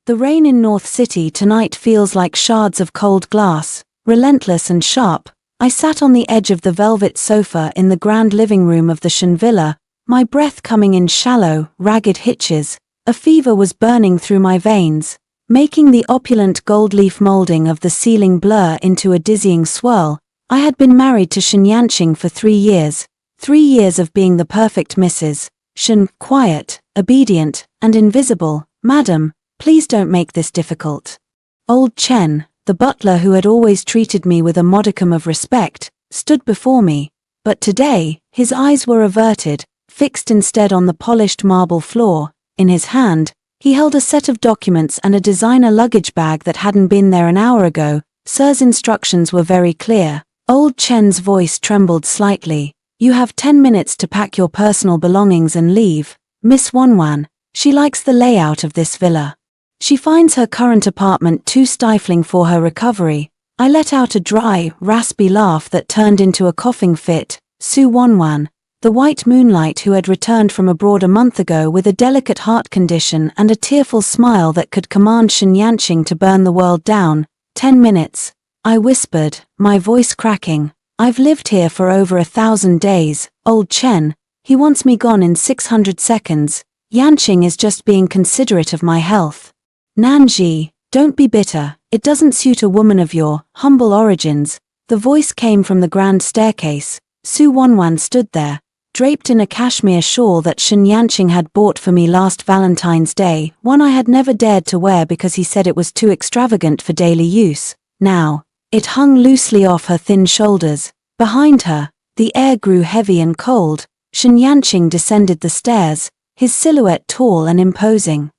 The rain in North City tonight feels like shards of cold glass, relentless and sharp. I sat on the edge of the velvet sofa in the grand living room of the Shen Villa, my breath coming in shallow, ragged hitches. A fever was burning through my veins, making the opulent gold leaf molding of the ceiling blur into a dizzying swirl. I had been married to Shen Yanqing for 3 years, 3 years of being the perfect Mrs. Shen, quiet, obedient, and invisible. Madam, please don't make this difficult. Old Chen, the butler who had always treated me with a modicum of respect, stood before me, but today, his eyes were averted, fixed instead on the polished marble floor. In his hand, he held a set of documents and a designer luggage bag that hadn't been there an hour ago. Sir's instructions were very clear. Old Chen's voice trembled slightly. You have 10 minutes to pack your personal belongings and leave. Miss Wanwan, she likes the layout of this villa. She finds her current apartment too stifling for her recovery. I let out a dry, raspy laugh that turned into a coughing fit. Su Wanwan, the white moonlight who had returned from abroad a month ago with a delicate heart condition and a tearful smile that could command Shen Yanqing to burn the world down. 10 minutes. I whispered, my voice cracking. I've lived here for over 1,000 days, old Chen. He wants me gone in 600 seconds. Yanqing is just being considerate of my health. Nanji, don't be bitter, it doesn't suit a woman of your humble origins. The voice came from the grand staircase. Su Wanwan stood there, draped in a cashmere shawl that Shen Yanqing had bought for me last Valentine's Day, one I had never dared to wear because he said it was too extravagant for daily use. Now, it hung loosely off her thin shoulders. Behind her, the air grew heavy and cold. Shen Yanqing descended the stairs, his silhouette tall and imposing.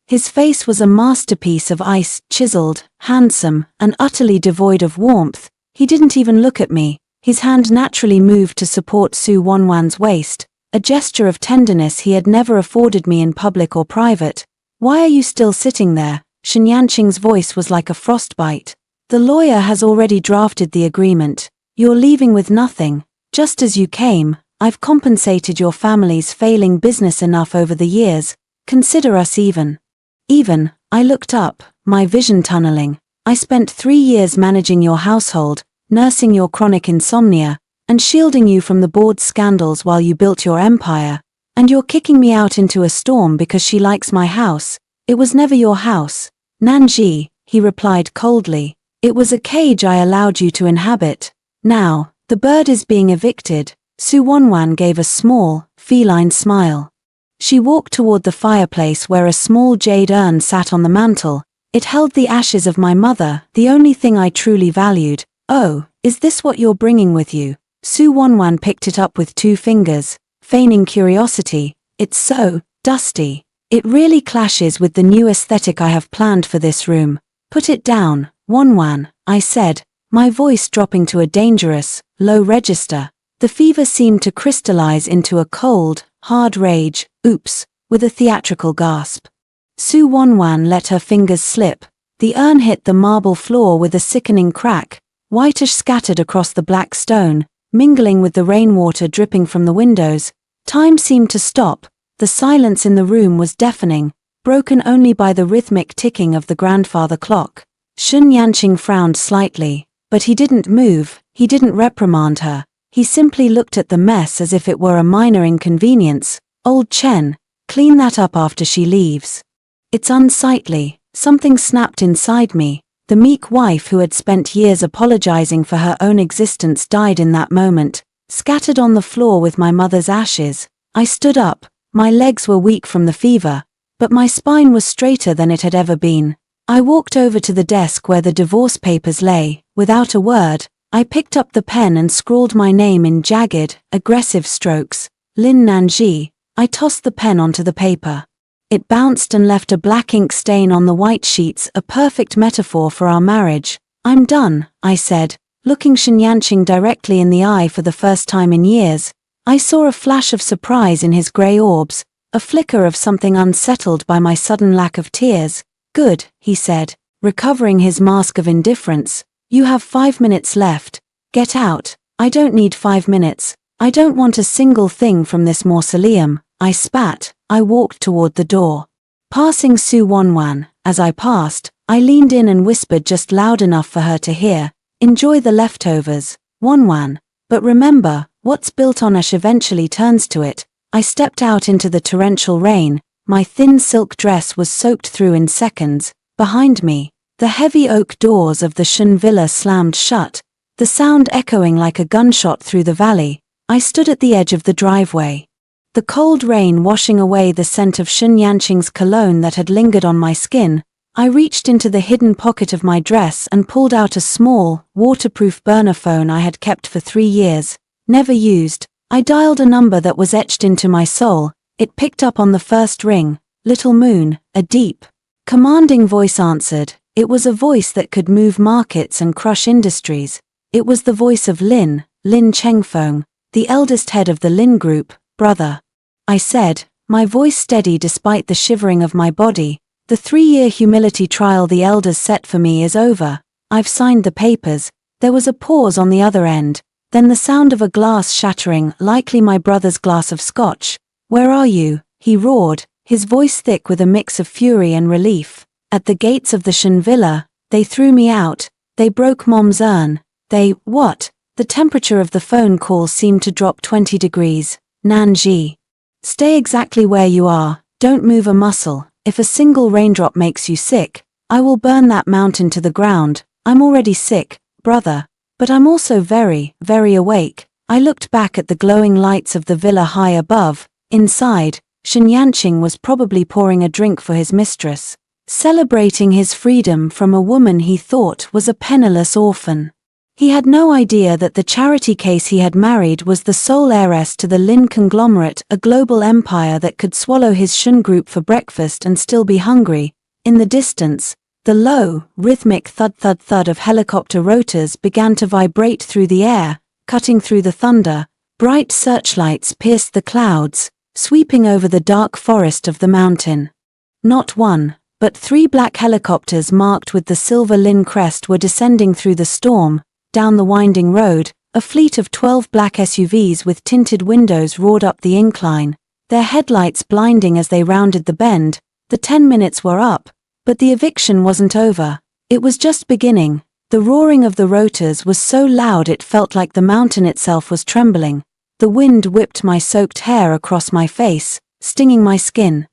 His face was a masterpiece of ice, chiseled, handsome, and utterly devoid of warmth. He didn't even look at me. His hand naturally moved to support Su Wanwan's waist, a gesture of tenderness he had never afforded me in public or private. Why are you still sitting there? Shen Yanqing's voice was like a frostbite. The lawyer has already drafted the agreement. You're leaving with nothing. Just as you came, I've compensated your family's failing business enough over the years. Consider us even. Even, I looked up, my vision tunneling. I spent 3 years managing your household, nursing your chronic insomnia, and shielding you from the board's scandals while you built your empire. And you're kicking me out into a storm because she likes my house. It was never your house. Nanji, he replied coldly. It was a cage I allowed you to inhabit. Now, the bird is being evicted. Su Wanwan gave a small, feline smile. She walked toward the fireplace where a small jade urn sat on the mantel. It held the ashes of my mother, the only thing I truly valued. Oh, is this what you're bringing with you? Su Wanwan picked it up with 2 fingers, feigning curiosity. It's so dusty. It really clashes with the new aesthetic I have planned for this room. Put it down, Wanwan, I said, my voice dropping to a dangerous, low register. The fever seemed to crystallize into a cold, hard rage. Oops, with a theatrical gasp. Su Wanwan let her fingers slip. The urn hit the marble floor with a sickening crack. Whitish scattered across the black stone, mingling with the rainwater dripping from the windows. Time seemed to stop. The silence in the room was deafening, broken only by the rhythmic ticking of the grandfather clock. Shen Yanqing frowned slightly, but he didn't move, he didn't reprimand her. He simply looked at the mess as if it were a minor inconvenience. Old Chen, clean that up after she leaves. It's unsightly. Something snapped inside me. The meek wife who had spent years apologizing for her own existence died in that moment, scattered on the floor with my mother's ashes. I stood up. My legs were weak from the fever, but my spine was straighter than it had ever been. I walked over to the desk where the divorce papers lay. Without a word, I picked up the pen and scrawled my name in jagged, aggressive strokes. Lin Nanji. I tossed the pen onto the paper. It bounced and left a black ink stain on the white sheets, a perfect metaphor for our marriage. I'm done, I said, looking Shen Yanqing directly in the eye for the first time in years. I saw a flash of surprise in his grey orbs, a flicker of something unsettled by my sudden lack of tears. Good, he said, recovering his mask of indifference. You have 5 minutes left. Get out. I don't need 5 minutes. I don't want a single thing from this mausoleum. I spat. I walked toward the door. Passing Su Wanwan, As I passed, I leaned in and whispered just loud enough for her to hear, "Enjoy the leftovers, Wanwan. But remember, what's built on ash eventually turns to it." I stepped out into the torrential rain. My thin silk dress was soaked through in seconds. Behind me, the heavy oak doors of the Shun Villa slammed shut, the sound echoing like a gunshot through the valley. I stood at the edge of the driveway, the cold rain washing away the scent of Shun Yanqing's cologne that had lingered on my skin. I reached into the hidden pocket of my dress and pulled out a small, waterproof burner phone I had kept for 3 years, never used. I dialed a number that was etched into my soul. It picked up on the first ring. "Little Moon," a deep, commanding voice answered. It was a voice that could move markets and crush industries. It was the voice of Lin Chengfeng, the eldest head of the Lin Group. "Brother," I said, my voice steady despite the shivering of my body. "The 3-year humility trial the elders set for me is over. I've signed the papers." There was a pause on the other end, then the sound of a glass shattering, likely my brother's glass of scotch. "Where are you?" he roared, his voice thick with a mix of fury and relief. "At the gates of the Shen Villa. They threw me out. They broke Mom's urn. They, what?" The temperature of the phone call seemed to drop 20 degrees. "Nanji. Stay exactly where you are, don't move a muscle. If a single raindrop makes you sick, I will burn that mountain to the ground. I'm already sick, brother. But I'm also very, very awake." I looked back at the glowing lights of the villa high above. Inside, Shen Yanqing was probably pouring a drink for his mistress, celebrating his freedom from a woman he thought was a penniless orphan. He had no idea that the charity case he had married was the sole heiress to the Lin conglomerate, a global empire that could swallow his Shun group for breakfast and still be hungry. In the distance, the low, rhythmic thud-thud-thud of helicopter rotors began to vibrate through the air, cutting through the thunder. Bright searchlights pierced the clouds, sweeping over the dark forest of the mountain. Not one, but 3 black helicopters marked with the silver Lin crest were descending through the storm. Down the winding road, a fleet of 12 black SUVs with tinted windows roared up the incline, their headlights blinding as they rounded the bend. The 10 minutes were up, but the eviction wasn't over. It was just beginning. The roaring of the rotors was so loud it felt like the mountain itself was trembling. The wind whipped my soaked hair across my face, stinging my skin.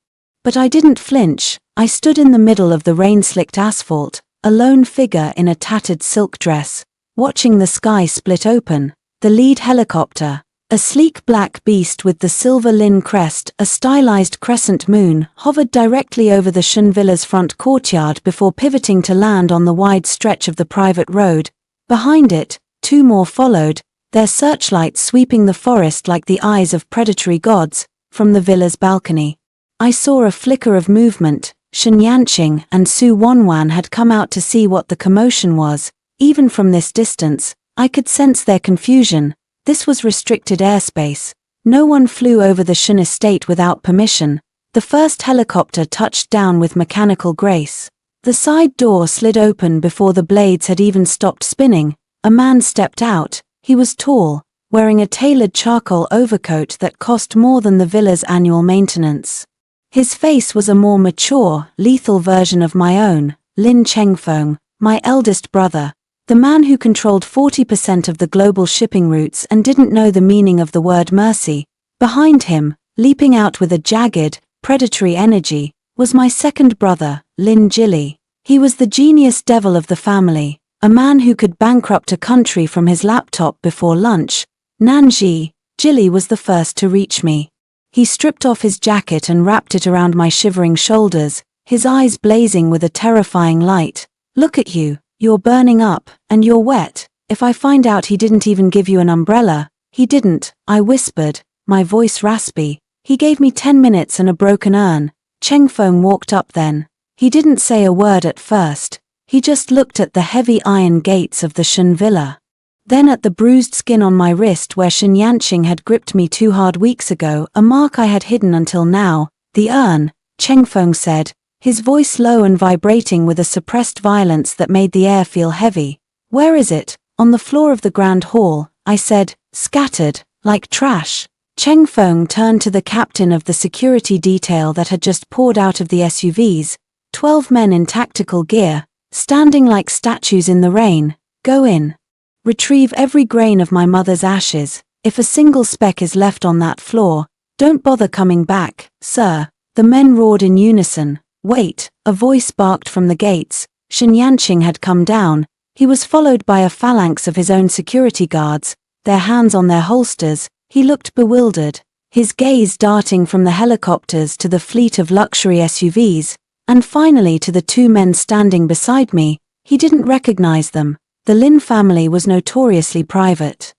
But I didn't flinch. I stood in the middle of the rain-slicked asphalt, a lone figure in a tattered silk dress, watching the sky split open. The lead helicopter, a sleek black beast with the silver Lin crest, a stylized crescent moon, hovered directly over the Shun Villa's front courtyard before pivoting to land on the wide stretch of the private road. Behind it, 2 more followed, their searchlights sweeping the forest like the eyes of predatory gods. From the villa's balcony, I saw a flicker of movement. Shen Yanqing and Su Wanwan had come out to see what the commotion was. Even from this distance, I could sense their confusion. This was restricted airspace. No one flew over the Shun estate without permission. The first helicopter touched down with mechanical grace. The side door slid open before the blades had even stopped spinning. A man stepped out. He was tall, wearing a tailored charcoal overcoat that cost more than the villa's annual maintenance. His face was a more mature, lethal version of my own. Lin Chengfeng, my eldest brother. The man who controlled 40% of the global shipping routes and didn't know the meaning of the word mercy. Behind him, leaping out with a jagged, predatory energy, was my second brother, Lin Jili. He was the genius devil of the family, a man who could bankrupt a country from his laptop before lunch. Nanji, Jili was the first to reach me. He stripped off his jacket and wrapped it around my shivering shoulders, his eyes blazing with a terrifying light. "Look at you. You're burning up, and you're wet. If I find out he didn't even give you an umbrella." "He didn't," I whispered, my voice raspy. "He gave me 10 minutes and a broken urn." Chengfeng walked up then. He didn't say a word at first. He just looked at the heavy iron gates of the Shun Villa. Then at the bruised skin on my wrist where Shen Yanqing had gripped me too hard weeks ago, a mark I had hidden until now. "The urn," Chengfeng said, his voice low and vibrating with a suppressed violence that made the air feel heavy. "Where is it?" "On the floor of the grand hall," I said, "scattered, like trash." Chengfeng turned to the captain of the security detail that had just poured out of the SUVs. 12 men in tactical gear, standing like statues in the rain. Go in. Retrieve every grain of my mother's ashes. If a single speck is left on that floor, don't bother coming back, sir. The men roared in unison. Wait, a voice barked from the gates. Shen Yanqing had come down. He was followed by a phalanx of his own security guards, their hands on their holsters. He looked bewildered, his gaze darting from the helicopters to the fleet of luxury SUVs, and finally to the two men standing beside me. He didn't recognize them. The Lin family was notoriously private.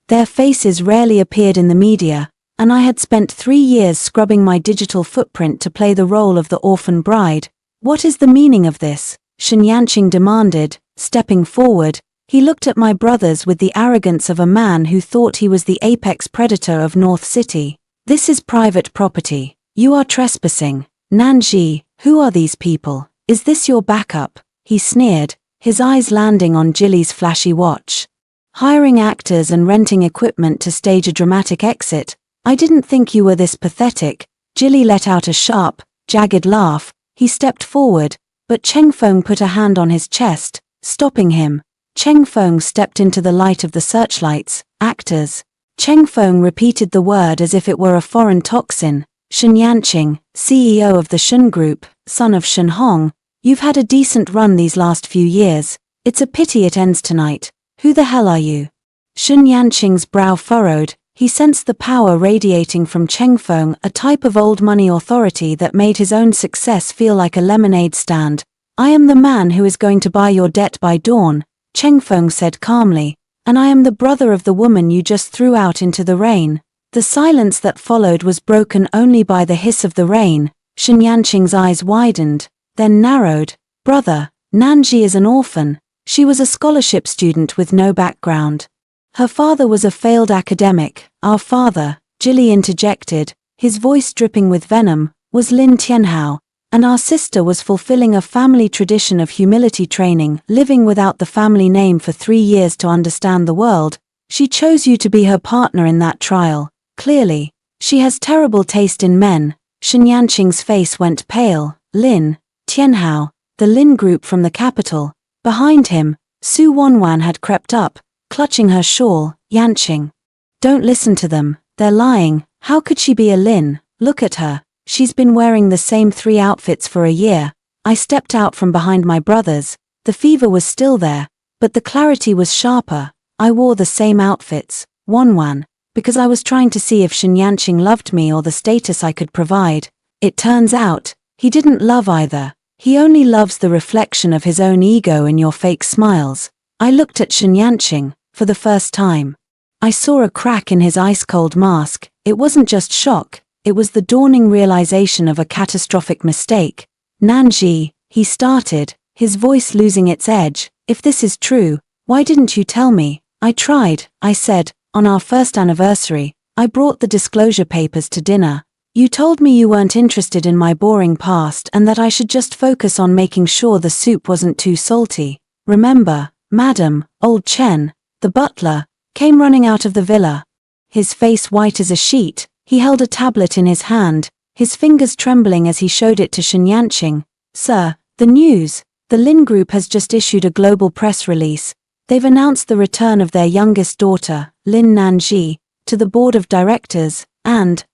Their faces rarely appeared in the media, and I had spent 3 years scrubbing my digital footprint to play the role of the orphan bride. What is the meaning of this? Shen Yanqing demanded, stepping forward. He looked at my brothers with the arrogance of a man who thought he was the apex predator of North City. This is private property. You are trespassing. Nanji, who are these people? Is this your backup? He sneered, his eyes landing on Jilly's flashy watch. Hiring actors and renting equipment to stage a dramatic exit. I didn't think you were this pathetic. Jilly let out a sharp, jagged laugh. He stepped forward, but Cheng Feng put a hand on his chest, stopping him. Cheng Feng stepped into the light of the searchlights. Actors. Cheng Feng repeated the word as if it were a foreign toxin. Shen Yanqing, CEO of the Shen Group, son of Shen Hong. You've had a decent run these last few years. It's a pity it ends tonight. Who the hell are you? Shen Yanqing's brow furrowed. He sensed the power radiating from Cheng Feng, a type of old money authority that made his own success feel like a lemonade stand. I am the man who is going to buy your debt by dawn, Cheng Feng said calmly, and I am the brother of the woman you just threw out into the rain. The silence that followed was broken only by the hiss of the rain. Shen Yanqing's eyes widened, then narrowed. Brother, Nanji is an orphan. She was a scholarship student with no background. Her father was a failed academic. Our father, Jilly interjected, his voice dripping with venom, was Lin Tianhao, and our sister was fulfilling a family tradition of humility training, living without the family name for 3 years to understand the world. She chose you to be her partner in that trial. Clearly, she has terrible taste in men. Shen Yanqing's face went pale. Lin Tianhao, the Lin group from the capital. Behind him, Su Wanwan had crept up, clutching her shawl. Yanqing. Don't listen to them, they're lying. How could she be a Lin? Look at her. She's been wearing the same 3 outfits for a year. I stepped out from behind my brothers. The fever was still there, but the clarity was sharper. I wore the same outfits, Wanwan, because I was trying to see if Shen Yanqing loved me or the status I could provide. It turns out, he didn't love either. He only loves the reflection of his own ego in your fake smiles. I looked at Shen Yanqing, for the first time. I saw a crack in his ice-cold mask. It wasn't just shock, it was the dawning realization of a catastrophic mistake. Nanji, he started, his voice losing its edge. If this is true, why didn't you tell me? I tried, I said, on our first anniversary. I brought the disclosure papers to dinner. You told me you weren't interested in my boring past and that I should just focus on making sure the soup wasn't too salty. Remember, Madam, old Chen, the butler, came running out of the villa. His face white as a sheet, he held a tablet in his hand, his fingers trembling as he showed it to Shen Yanqing. Sir, the news. The Lin Group has just issued a global press release. They've announced the return of their youngest daughter, Lin Nanji, to the board of directors, and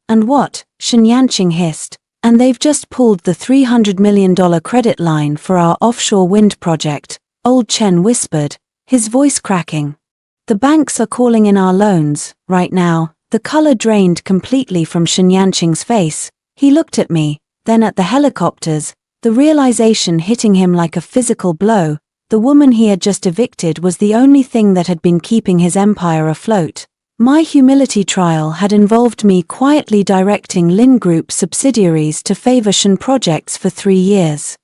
what? Shen Yanqing hissed. And they've just pulled the $300 million credit line for our offshore wind project, old Chen whispered, his voice cracking. The banks are calling in our loans, right now. The color drained completely from Shen Yanqing's face. He looked at me, then at the helicopters, the realization hitting him like a physical blow. The woman he had just evicted was the only thing that had been keeping his empire afloat. My humility trial had involved me quietly directing Lin Group subsidiaries to favor Shen projects for 3 years.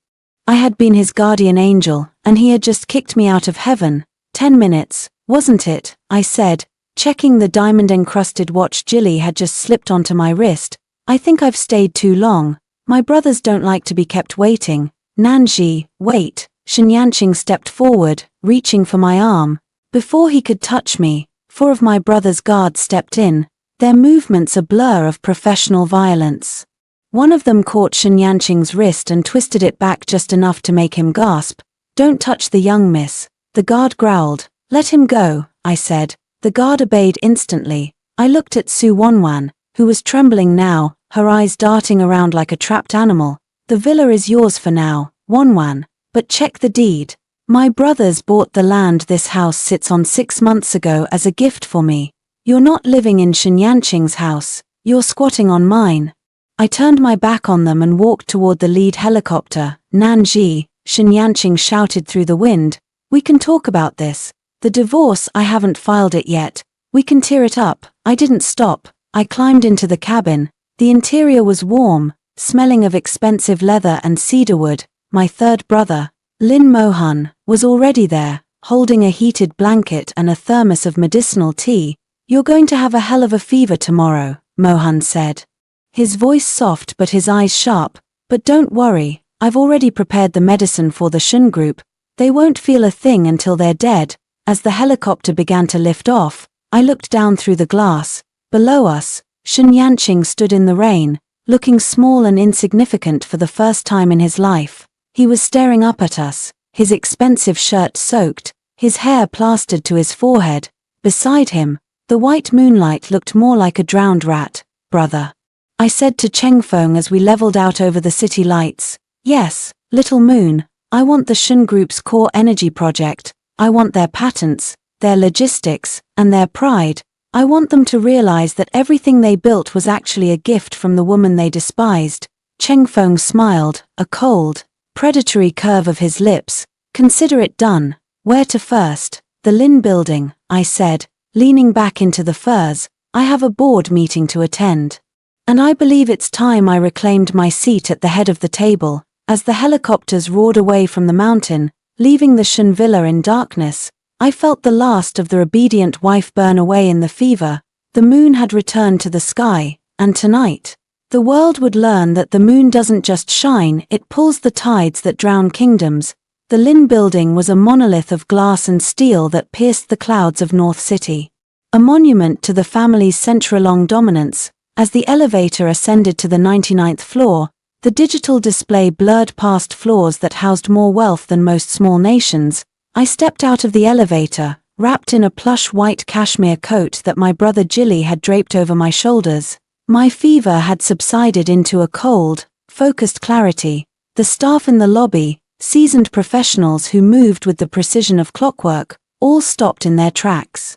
I had been his guardian angel, and he had just kicked me out of heaven. 10 minutes, wasn't it? I said, checking the diamond-encrusted watch Jilly had just slipped onto my wrist. I think I've stayed too long. My brothers don't like to be kept waiting. Nanji, wait. Shen Yanqing stepped forward, reaching for my arm. Before he could touch me, 4 of my brother's guards stepped in, their movements a blur of professional violence. One of them caught Shen Yanqing's wrist and twisted it back just enough to make him gasp. "Don't touch the young miss." The guard growled. "Let him go," I said. The guard obeyed instantly. I looked at Su Wanwan, who was trembling now, her eyes darting around like a trapped animal. "The villa is yours for now, Wanwan, but check the deed. My brothers bought the land this house sits on 6 months ago as a gift for me. You're not living in Shen Yanqing's house, you're squatting on mine." I turned my back on them and walked toward the lead helicopter. "Nanji," Shen Yanqing shouted through the wind, "we can talk about this. The divorce, I haven't filed it yet. We can tear it up." I didn't stop. I climbed into the cabin. The interior was warm, smelling of expensive leather and cedarwood. My third brother, Lin Mohan, was already there, holding a heated blanket and a thermos of medicinal tea. "You're going to have a hell of a fever tomorrow," Mohan said. His voice soft but his eyes sharp. "But don't worry, I've already prepared the medicine for the Shun group. They won't feel a thing until they're dead." As the helicopter began to lift off, I looked down through the glass. Below us, Shen Yanqing stood in the rain, looking small and insignificant for the first time in his life. He was staring up at us, his expensive shirt soaked, his hair plastered to his forehead. Beside him, the white moonlight looked more like a drowned rat. "Brother," I said to Chengfeng as we leveled out over the city lights. "Yes, little moon, I want the Shun Group's core energy project. I want their patents, their logistics, and their pride. I want them to realize that everything they built was actually a gift from the woman they despised." Chengfeng smiled, a cold, predatory curve of his lips. "Consider it done. Where to first?" "The Lin building," I said, leaning back into the furs. "I have a board meeting to attend. And I believe it's time I reclaimed my seat at the head of the table." As the helicopters roared away from the mountain, leaving the Shun villa in darkness, I felt the last of the obedient wife burn away in the fever. The moon had returned to the sky, and tonight, the world would learn that the moon doesn't just shine, it pulls the tides that drown kingdoms. The Lin building was a monolith of glass and steel that pierced the clouds of North City. A monument to the family's century-long dominance. As the elevator ascended to the 99th floor, the digital display blurred past floors that housed more wealth than most small nations. I stepped out of the elevator, wrapped in a plush white cashmere coat that my brother Jilly had draped over my shoulders. My fever had subsided into a cold, focused clarity. The staff in the lobby, seasoned professionals who moved with the precision of clockwork, all stopped in their tracks.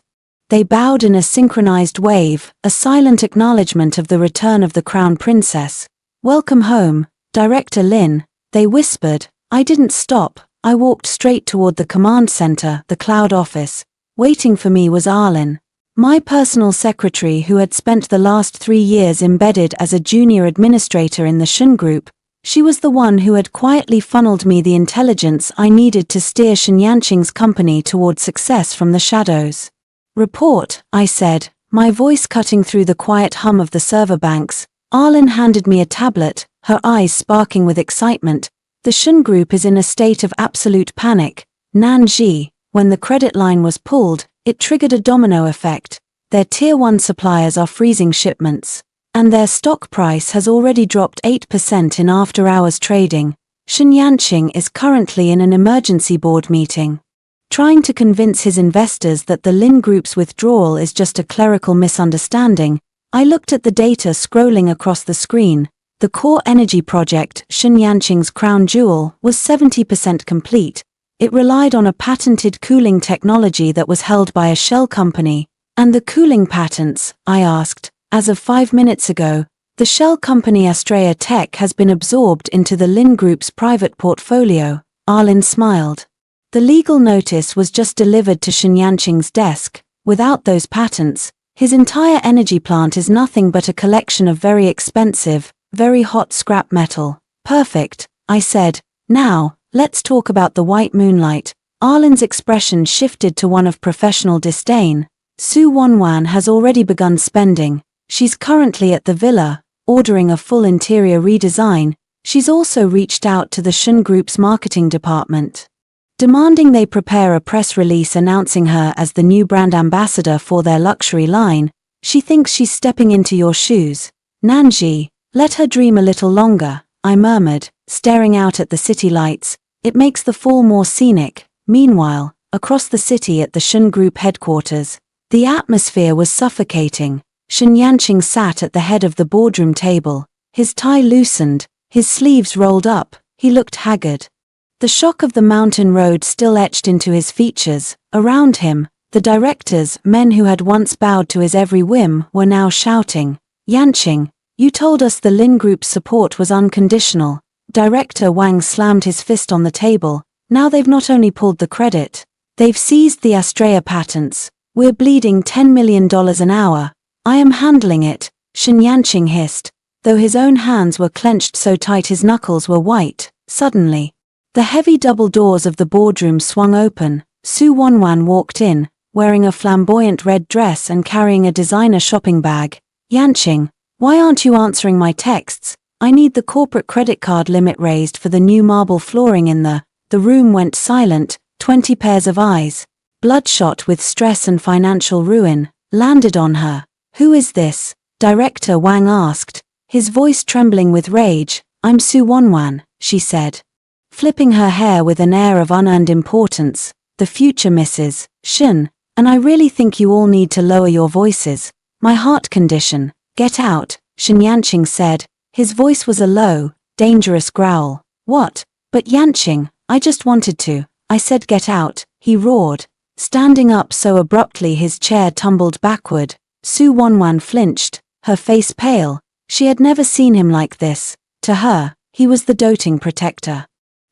They bowed in a synchronized wave, a silent acknowledgement of the return of the crown princess. "Welcome home, Director Lin," they whispered. I didn't stop. I walked straight toward the command center, the cloud office. Waiting for me was Arlen, my personal secretary who had spent the last 3 years embedded as a junior administrator in the Shun Group. She was the one who had quietly funneled me the intelligence I needed to steer Shen Yanqing's company toward success from the shadows. "Report," I said, my voice cutting through the quiet hum of the server banks. Arlen handed me a tablet, her eyes sparking with excitement. "The Shun Group is in a state of absolute panic. Nanji, when the credit line was pulled, it triggered a domino effect. Their Tier 1 suppliers are freezing shipments, and their stock price has already dropped 8% in after-hours trading. Shen Yanqing is currently in an emergency board meeting, trying to convince his investors that the Lin Group's withdrawal is just a clerical misunderstanding." I looked at the data scrolling across the screen. The core energy project, Shen Yanqing's crown jewel, was 70% complete. It relied on a patented cooling technology that was held by a shell company. "And the cooling patents?" I asked. "As of 5 minutes ago, the shell company Astrea Tech has been absorbed into the Lin Group's private portfolio." Arlen smiled. "The legal notice was just delivered to Shen Yanqing's desk. Without those patents, his entire energy plant is nothing but a collection of very expensive, very hot scrap metal." "Perfect," I said. "Now, let's talk about the white moonlight." Arlen's expression shifted to one of professional disdain. "Su Wanwan has already begun spending. She's currently at the villa, ordering a full interior redesign. She's also reached out to the Shun Group's marketing department, demanding they prepare a press release announcing her as the new brand ambassador for their luxury line. She thinks she's stepping into your shoes. Nanji, Let her dream a little longer, I murmured, staring out at the city lights. It makes the fall more scenic. Meanwhile, across the city at the Shen Group headquarters, the atmosphere was suffocating. Shen Yanqing sat at the head of the boardroom table, his tie loosened, his sleeves rolled up, he looked haggard. The shock of the mountain road still etched into his features. Around him, the directors, men who had once bowed to his every whim, were now shouting, "Yanqing, you told us the Lin Group's support was unconditional." Director Wang slammed his fist on the table. Now they've not only pulled the credit, they've seized the Astrea patents. We're bleeding $10 million an hour. I am handling it, Shen Yanqing hissed, though his own hands were clenched so tight his knuckles were white. Suddenly, the heavy double doors of the boardroom swung open. Su Wanwan walked in, wearing a flamboyant red dress and carrying a designer shopping bag. "Yanqing, why aren't you answering my texts? I need the corporate credit card limit raised for the new marble flooring in the room went silent. 20 pairs of eyes, bloodshot with stress and financial ruin, landed on her. "Who is this?" Director Wang asked, his voice trembling with rage. "I'm Su Wanwan," she said, flipping her hair with an air of unearned importance. "The future Mrs. Shen, and I really think you all need to lower your voices. My heart condition." "Get out," Shen Yanqing said. His voice was a low, dangerous growl. "What? But Yanqing, I just wanted to. I said get out," he roared, standing up so abruptly his chair tumbled backward. Su Wanwan flinched, her face pale. She had never seen him like this. To her, he was the doting protector,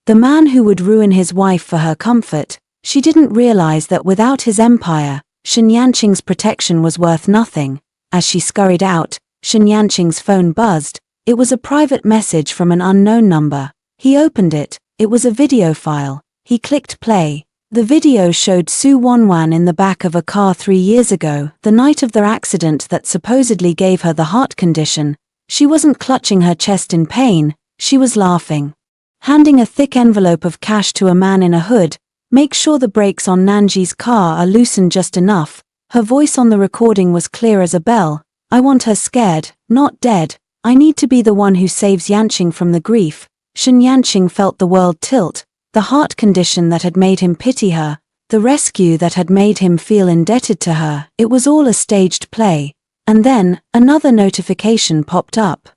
the man who would ruin his wife for her comfort. She didn't realize that without his empire, Shen Yanqing's protection was worth nothing. As she scurried out, Shen Yanqing's phone buzzed. It was a private message from an unknown number. He opened it. It was a video file. He clicked play. The video showed Su Wanwan in the back of a car 3 years ago, the night of their accident that supposedly gave her the heart condition. She wasn't clutching her chest in pain, she was laughing. Handing a thick envelope of cash to a man in a hood. "Make sure the brakes on Nanji's car are loosened just enough." Her voice on the recording was clear as a bell. "I want her scared, not dead. I need to be the one who saves Yanqing from the grief." Shen Yanqing felt the world tilt. The heart condition that had made him pity her, the rescue that had made him feel indebted to her, it was all a staged play. And then, another notification popped up.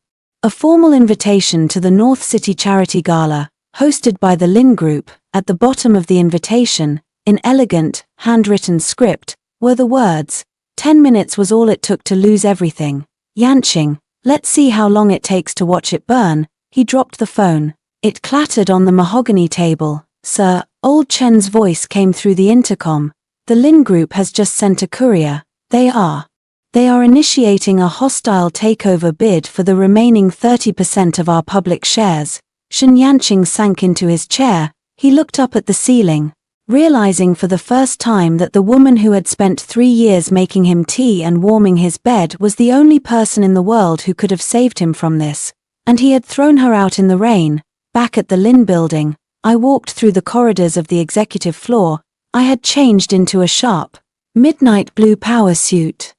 A formal invitation to the North City Charity Gala, hosted by the Lin Group. At the bottom of the invitation, in elegant, handwritten script, were the words, 10 minutes was all it took to lose everything. "Yanqing, let's see how long it takes to watch it burn." He dropped the phone. It clattered on the mahogany table. "Sir," old Chen's voice came through the intercom. "The Lin Group has just sent a courier. They are initiating a hostile takeover bid for the remaining 30% of our public shares." Shen Yanqing sank into his chair. He looked up at the ceiling, realizing for the first time that the woman who had spent 3 years making him tea and warming his bed was the only person in the world who could have saved him from this. And he had thrown her out in the rain. Back at the Lin building, I walked through the corridors of the executive floor. I had changed into a sharp, midnight blue power suit.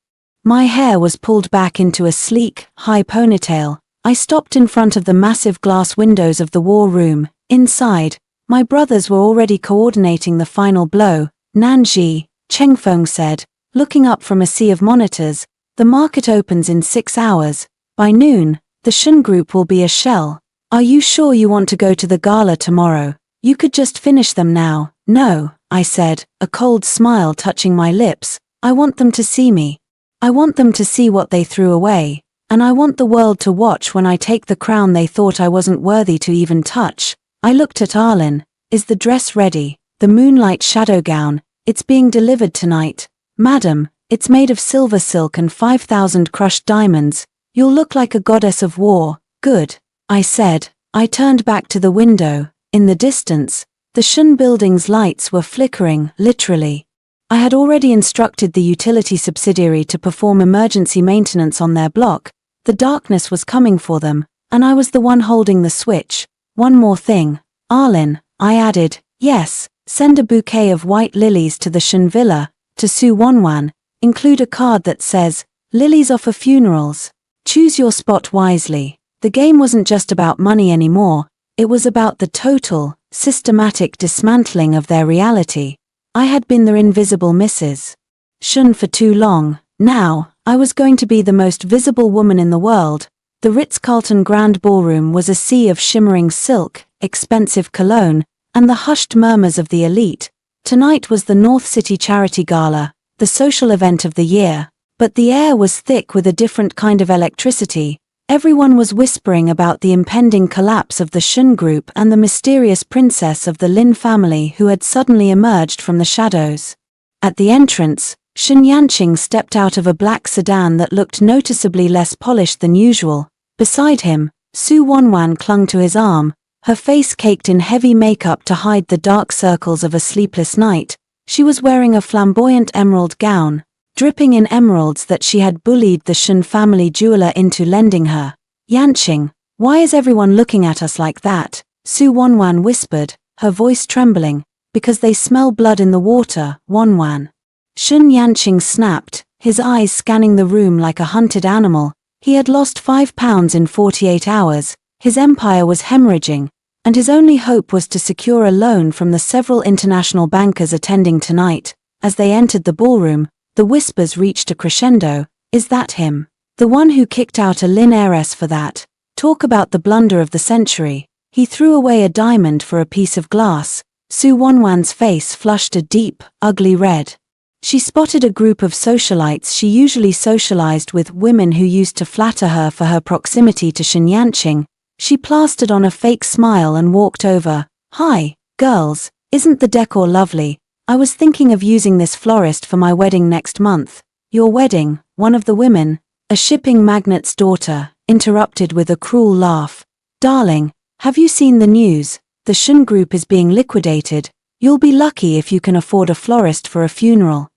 My hair was pulled back into a sleek, high ponytail. I stopped in front of the massive glass windows of the war room. Inside, my brothers were already coordinating the final blow. "Nanji," Chengfeng said, looking up from a sea of monitors, "the market opens in 6 hours. By noon, the Shen Group will be a shell. Are you sure you want to go to the gala tomorrow? You could just finish them now." "No," I said, a cold smile touching my lips. "I want them to see me. I want them to see what they threw away. And I want the world to watch when I take the crown they thought I wasn't worthy to even touch." I looked at Arlen. "Is the dress ready?" "The moonlight shadow gown. It's being delivered tonight." "Madam, it's made of silver silk and 5,000 crushed diamonds. You'll look like a goddess of war." "Good," I said. I turned back to the window. In the distance, the Shen building's lights were flickering, literally. I had already instructed the utility subsidiary to perform emergency maintenance on their block. The darkness was coming for them, and I was the one holding the switch. "One more thing, Arlen," I added. "Yes, send a bouquet of white lilies to the Shen Villa, to Su Wanwan. Include a card that says, 'Lilies offer funerals. Choose your spot wisely.'" The game wasn't just about money anymore, it was about the total, systematic dismantling of their reality. I had been their invisible Mrs. Shun for too long. Now, I was going to be the most visible woman in the world. The Ritz-Carlton Grand Ballroom was a sea of shimmering silk, expensive cologne, and the hushed murmurs of the elite. Tonight was the North City Charity Gala, the social event of the year. But the air was thick with a different kind of electricity. Everyone was whispering about the impending collapse of the Shun Group and the mysterious princess of the Lin family who had suddenly emerged from the shadows. At the entrance, Shun Yanqing stepped out of a black sedan that looked noticeably less polished than usual. Beside him, Su Wanwan clung to his arm, her face caked in heavy makeup to hide the dark circles of a sleepless night. She was wearing a flamboyant emerald gown, dripping in emeralds that she had bullied the Shun family jeweler into lending her. Yanqing, why is everyone looking at us like that? Su Wanwan whispered, her voice trembling. Because they smell blood in the water, Wanwan. Shun Yanqing snapped, his eyes scanning the room like a hunted animal. He had lost 5 pounds in 48 hours, his empire was hemorrhaging, and his only hope was to secure a loan from the several international bankers attending tonight. As they entered the ballroom, the whispers reached a crescendo. Is that him? The one who kicked out a Lin heiress for that? Talk about the blunder of the century. He threw away a diamond for a piece of glass. Su Wanwan's face flushed a deep, ugly red. She spotted a group of socialites. She usually socialized with women who used to flatter her for her proximity to Shun Yanqing. She plastered on a fake smile and walked over. Hi, girls, isn't the decor lovely? I was thinking of using this florist for my wedding next month. Your wedding, one of the women, a shipping magnate's daughter, interrupted with a cruel laugh. Darling, have you seen the news? The Shun Group is being liquidated. You'll be lucky if you can afford a florist for a funeral.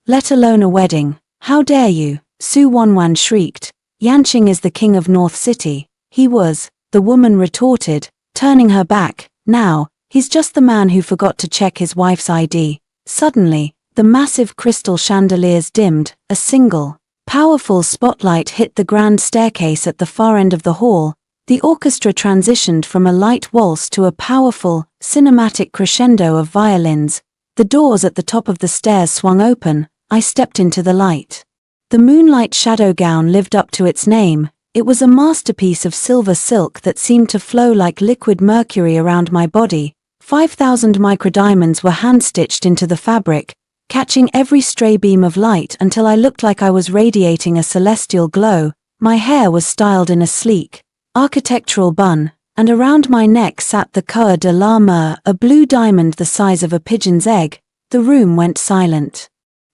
Let alone a wedding. How dare you? Su Wanwan shrieked. Yanqing is the king of North City. He was, the woman retorted, turning her back. Now, he's just the man who forgot to check his wife's ID. Suddenly, the massive crystal chandeliers dimmed. A single, powerful spotlight hit the grand staircase at the far end of the hall. The orchestra transitioned from a light waltz to a powerful, cinematic crescendo of violins. The doors at the top of the stairs swung open. I stepped into the light. The moonlight shadow gown lived up to its name. It was a masterpiece of silver silk that seemed to flow like liquid mercury around my body. 5,000 microdiamonds were hand-stitched into the fabric, catching every stray beam of light until I looked like I was radiating a celestial glow. My hair was styled in a sleek, architectural bun, and around my neck sat the Coeur de la Mer, a blue diamond the size of a pigeon's egg. The room went silent.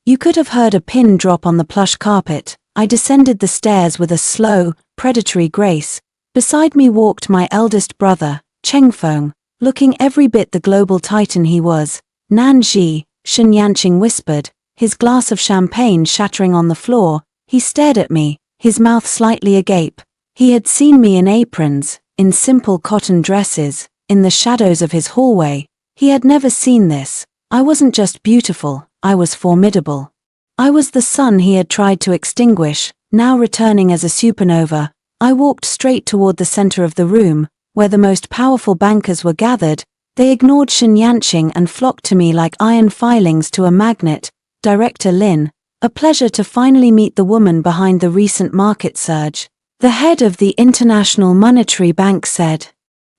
You could have heard a pin drop on the plush carpet. I descended the stairs with a slow, predatory grace. Beside me walked my eldest brother, Chengfeng, looking every bit the global titan he was. Nan Ji, Shun Yanqing whispered, his glass of champagne shattering on the floor. He stared at me, his mouth slightly agape. He had seen me in aprons, in simple cotton dresses, in the shadows of his hallway. He had never seen this. I wasn't just beautiful, I was formidable. I was the sun he had tried to extinguish, now returning as a supernova. I walked straight toward the center of the room, where the most powerful bankers were gathered. They ignored Shun Yanqing and flocked to me like iron filings to a magnet. Director Lin, a pleasure to finally meet the woman behind the recent market surge. The head of the International Monetary Bank said.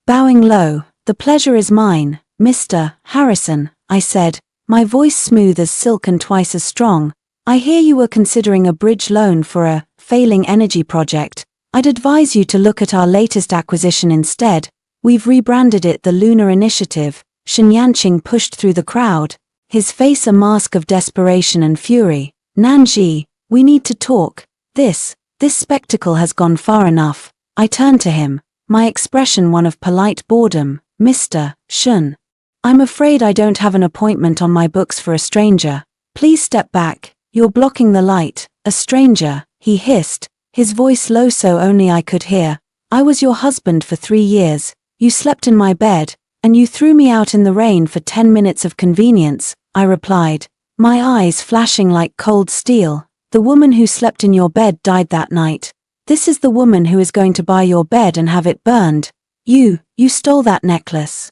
Bowing low, the pleasure is mine, Mr. Harrison, I said, my voice smooth as silk and twice as strong. I hear you were considering a bridge loan for a failing energy project. I'd advise you to look at our latest acquisition instead. We've rebranded it the Lunar Initiative. Shun Yanqing pushed through the crowd, his face a mask of desperation and fury. Nanji, we need to talk. This spectacle has gone far enough. I turned to him, my expression one of polite boredom. Mr. Shun, I'm afraid I don't have an appointment on my books for a stranger. Please step back, you're blocking the light. A stranger, he hissed, his voice low so only I could hear. I was your husband for 3 years, you slept in my bed, and you threw me out in the rain for 10 minutes of convenience, I replied, my eyes flashing like cold steel. The woman who slept in your bed died that night. This is the woman who is going to buy your bed and have it burned. You stole that necklace.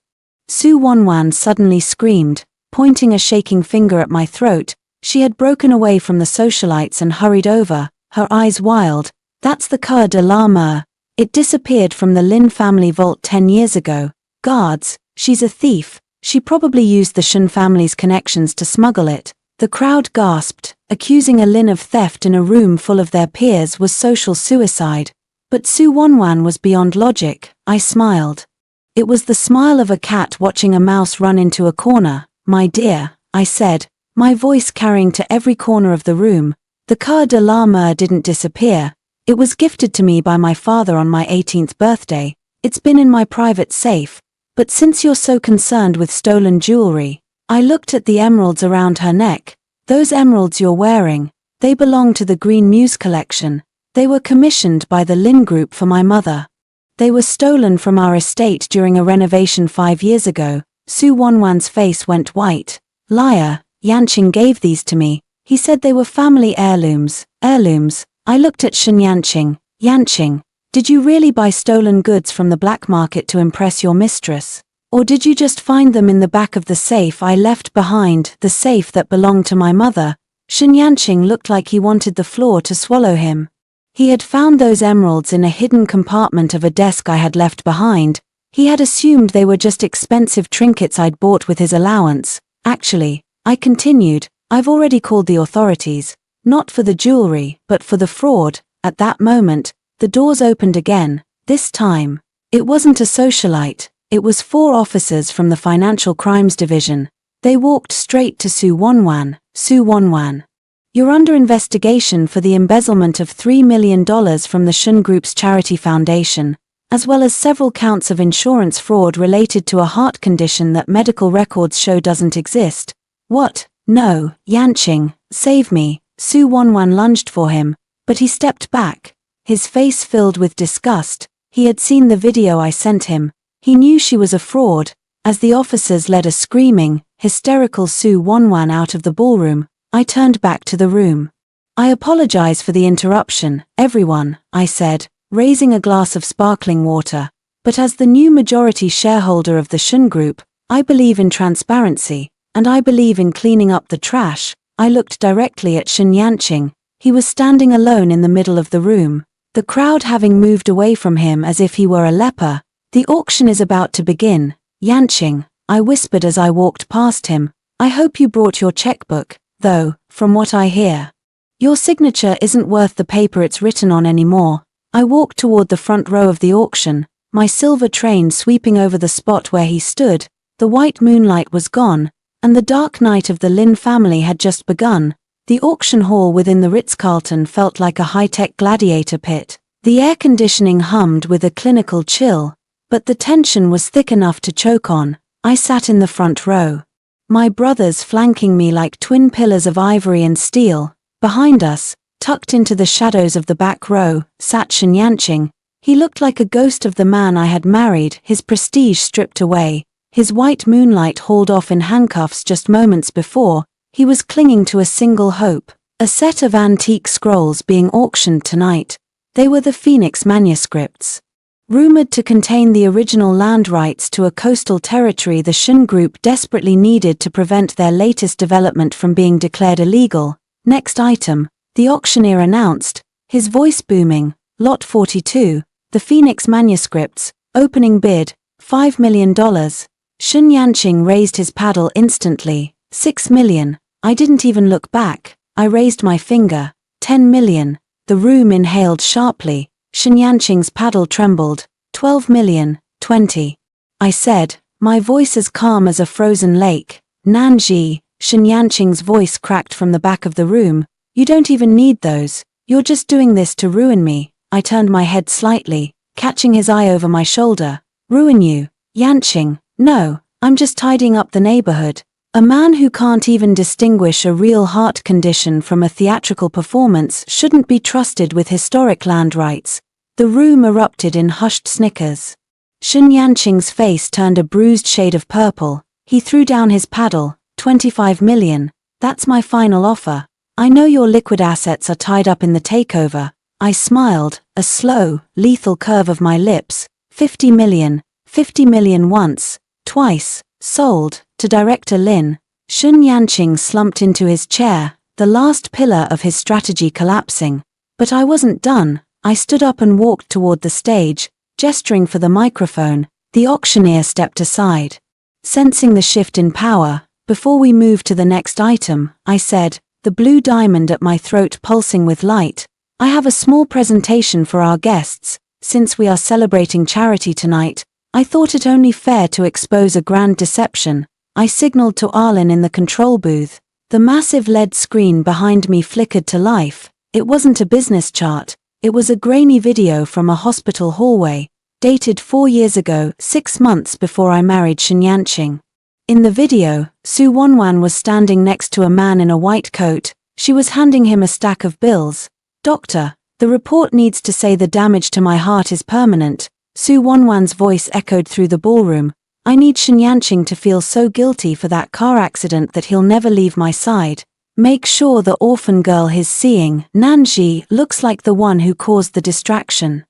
Su Wanwan suddenly screamed, pointing a shaking finger at my throat. She had broken away from the socialites and hurried over, her eyes wild. That's the Cœur de la Mer. It disappeared from the Lin family vault 10 years ago. Guards, she's a thief. She probably used the Shen family's connections to smuggle it. The crowd gasped. Accusing a Lin of theft in a room full of their peers was social suicide. But Su Wanwan was beyond logic. I smiled. It was the smile of a cat watching a mouse run into a corner. My dear, I said, my voice carrying to every corner of the room. The Cœur de la Mer didn't disappear. It was gifted to me by my father on my 18th birthday. It's been in my private safe. But since you're so concerned with stolen jewelry, I looked at the emeralds around her neck. Those emeralds you're wearing, they belong to the Green Muse collection. They were commissioned by the Lin Group for my mother. They were stolen from our estate during a renovation 5 years ago. Su Wanwan's face went white. Liar, Yanqing gave these to me. He said they were family heirlooms. Heirlooms. I looked at Shen Yanqing. Yanqing, did you really buy stolen goods from the black market to impress your mistress? Or did you just find them in the back of the safe I left behind, the safe that belonged to my mother? Shen Yanqing looked like he wanted the floor to swallow him. He had found those emeralds in a hidden compartment of a desk I had left behind. He had assumed they were just expensive trinkets I'd bought with his allowance. Actually, I continued, I've already called the authorities. Not for the jewelry, but for the fraud. At that moment, the doors opened again. This time, it wasn't a socialite. It was 4 officers from the Financial Crimes Division. They walked straight to Su Wanwan. Su Wanwan, you're under investigation for the embezzlement of $3 million from the Shen Group's charity foundation, as well as several counts of insurance fraud related to a heart condition that medical records show doesn't exist. What? No, Yanqing, save me. Su Wanwan lunged for him, but he stepped back. His face filled with disgust. He had seen the video I sent him. He knew she was a fraud. As the officers led a screaming, hysterical Su Wanwan out of the ballroom, I turned back to the room. I apologize for the interruption, everyone, I said, raising a glass of sparkling water. But as the new majority shareholder of the Shen Group, I believe in transparency, and I believe in cleaning up the trash. I looked directly at Shen Yanqing. He was standing alone in the middle of the room, the crowd having moved away from him as if he were a leper. The auction is about to begin. Yanqing, I whispered as I walked past him, I hope you brought your checkbook, though, from what I hear, your signature isn't worth the paper it's written on anymore. I walked toward the front row of the auction, my silver train sweeping over the spot where he stood. The white moonlight was gone, and the dark night of the Lin family had just begun. The auction hall within the Ritz-Carlton felt like a high-tech gladiator pit. The air conditioning hummed with a clinical chill, but the tension was thick enough to choke on. I sat in the front row, my brothers flanking me like twin pillars of ivory and steel. Behind us, tucked into the shadows of the back row, sat Shen Yanqing. He looked like a ghost of the man I had married, his prestige stripped away, his white moonlight hauled off in handcuffs just moments before. He was clinging to a single hope, a set of antique scrolls being auctioned tonight. They were the Phoenix manuscripts, rumored to contain the original land rights to a coastal territory the Shen Group desperately needed to prevent their latest development from being declared illegal. Next item, the auctioneer announced, his voice booming, Lot 42, the Phoenix manuscripts, opening bid, $5 million. Shen Yanqing raised his paddle instantly, $6 million. I didn't even look back. I raised my finger, $10 million. The room inhaled sharply. Shen Yanqing's paddle trembled, $12 million, 20. I said, my voice as calm as a frozen lake. Nanji, Shen Yanqing's voice cracked from the back of the room. You don't even need those. You're just doing this to ruin me. I turned my head slightly, catching his eye over my shoulder. Ruin you, Yanqing? No, I'm just tidying up the neighborhood. A man who can't even distinguish a real heart condition from a theatrical performance shouldn't be trusted with historic land rights. The room erupted in hushed snickers. Shen Yanqing's face turned a bruised shade of purple. He threw down his paddle. $25 million. That's my final offer. I know your liquid assets are tied up in the takeover. I smiled, a slow, lethal curve of my lips. 50 million once, twice, sold, to Director Lin. Shun Yanqing slumped into his chair, the last pillar of his strategy collapsing. But I wasn't done. I stood up and walked toward the stage, gesturing for the microphone. The auctioneer stepped aside. Sensing the shift in power, before we moved to the next item, I said, the blue diamond at my throat pulsing with light, I have a small presentation for our guests. Since we are celebrating charity tonight, I thought it only fair to expose a grand deception. I signaled to Arlen in the control booth. The massive LED screen behind me flickered to life. It wasn't a business chart, it was a grainy video from a hospital hallway, dated 4 years ago, 6 months before I married Shun Yanqing. In the video, Su Wanwan was standing next to a man in a white coat. She was handing him a stack of bills. Doctor, the report needs to say the damage to my heart is permanent. Su Wanwan's voice echoed through the ballroom. I need Shun Yanqing to feel so guilty for that car accident that he'll never leave my side. Make sure the orphan girl he's seeing, Nanji, looks like the one who caused the distraction.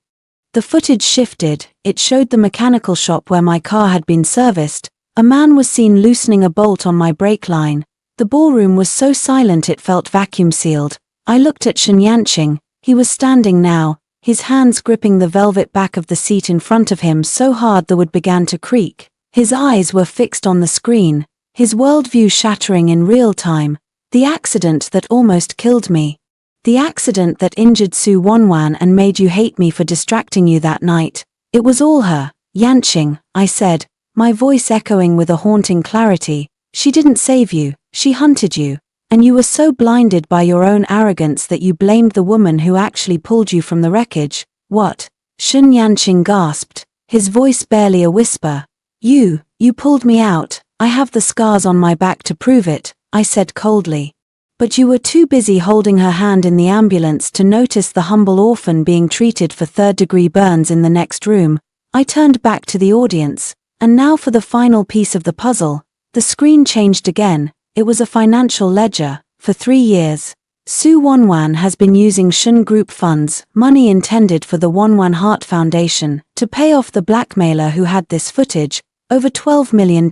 The footage shifted. It showed the mechanical shop where my car had been serviced. A man was seen loosening a bolt on my brake line. The ballroom was so silent it felt vacuum-sealed. I looked at Shun Yanqing. He was standing now, his hands gripping the velvet back of the seat in front of him so hard the wood began to creak. His eyes were fixed on the screen, his worldview shattering in real time. The accident that almost killed me. The accident that injured Su Wanwan and made you hate me for distracting you that night. It was all her. Yanqing, I said, my voice echoing with a haunting clarity. She didn't save you, she hunted you. And you were so blinded by your own arrogance that you blamed the woman who actually pulled you from the wreckage. What? Shun Yanqing gasped, his voice barely a whisper. You pulled me out. I have the scars on my back to prove it, I said coldly. But you were too busy holding her hand in the ambulance to notice the humble orphan being treated for third-degree burns in the next room. I turned back to the audience, and now for the final piece of the puzzle. The screen changed again. It was a financial ledger. For 3 years, Su Wanwan has been using Shun Group funds, money intended for the Wanwan Heart Foundation, to pay off the blackmailer who had this footage, over $12 million.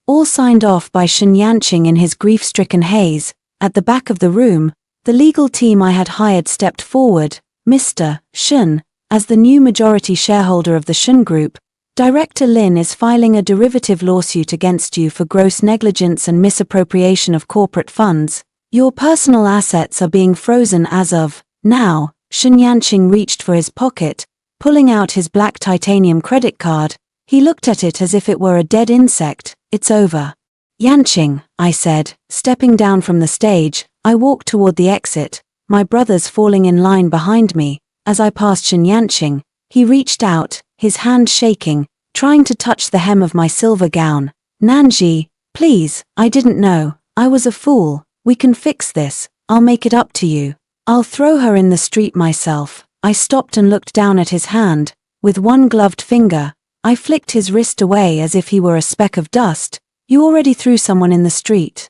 All signed off by Shun Yanqing in his grief-stricken haze. At the back of the room, the legal team I had hired stepped forward. Mr. Shun, as the new majority shareholder of the Shun Group, Director Lin is filing a derivative lawsuit against you for gross negligence and misappropriation of corporate funds. Your personal assets are being frozen as of now. Shun Yanqing reached for his pocket, pulling out his black titanium credit card. He looked at it as if it were a dead insect. It's over. Yanqing, I said, stepping down from the stage. I walked toward the exit, my brothers falling in line behind me. As I passed Shun Yanqing, he reached out, his hand shaking, trying to touch the hem of my silver gown. Nanji, please, I didn't know. I was a fool. We can fix this. I'll make it up to you. I'll throw her in the street myself. I stopped and looked down at his hand. With one gloved finger, I flicked his wrist away as if he were a speck of dust. You already threw someone in the street.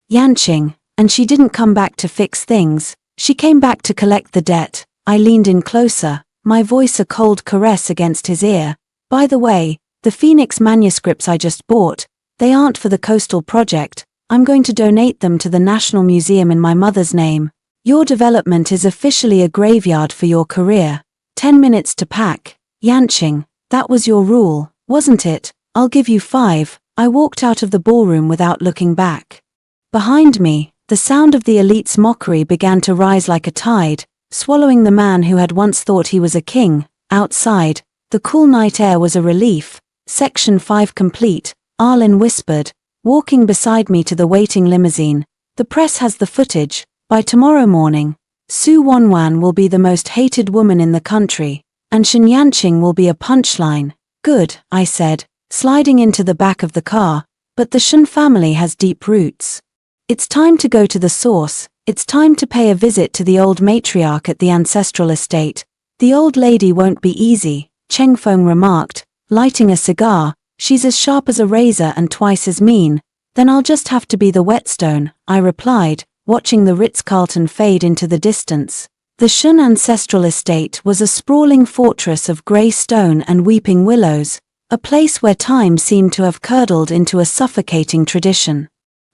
Yanqing, and she didn't come back to fix things. She came back to collect the debt. I leaned in closer, my voice a cold caress against his ear. By the way, the Phoenix manuscripts I just bought, they aren't for the Coastal Project. I'm going to donate them to the National Museum in my mother's name. Your development is officially a graveyard for your career. 10 minutes to pack. Yanqing, that was your rule, wasn't it? I'll give you 5. I walked out of the ballroom without looking back. Behind me, the sound of the elite's mockery began to rise like a tide, swallowing the man who had once thought he was a king. Outside, the cool night air was a relief. Section 5 complete, Arlen whispered, walking beside me to the waiting limousine. The press has the footage. By tomorrow morning, Su Wanwan will be the most hated woman in the country, and Shun Yanqing will be a punchline. Good, I said, sliding into the back of the car, but the Shun family has deep roots. It's time to go to the source. It's time to pay a visit to the old matriarch at the ancestral estate. The old lady won't be easy, Cheng Feng remarked, lighting a cigar. She's as sharp as a razor and twice as mean. Then I'll just have to be the whetstone, I replied, watching the Ritz-Carlton fade into the distance. The Shun ancestral estate was a sprawling fortress of grey stone and weeping willows, a place where time seemed to have curdled into a suffocating tradition.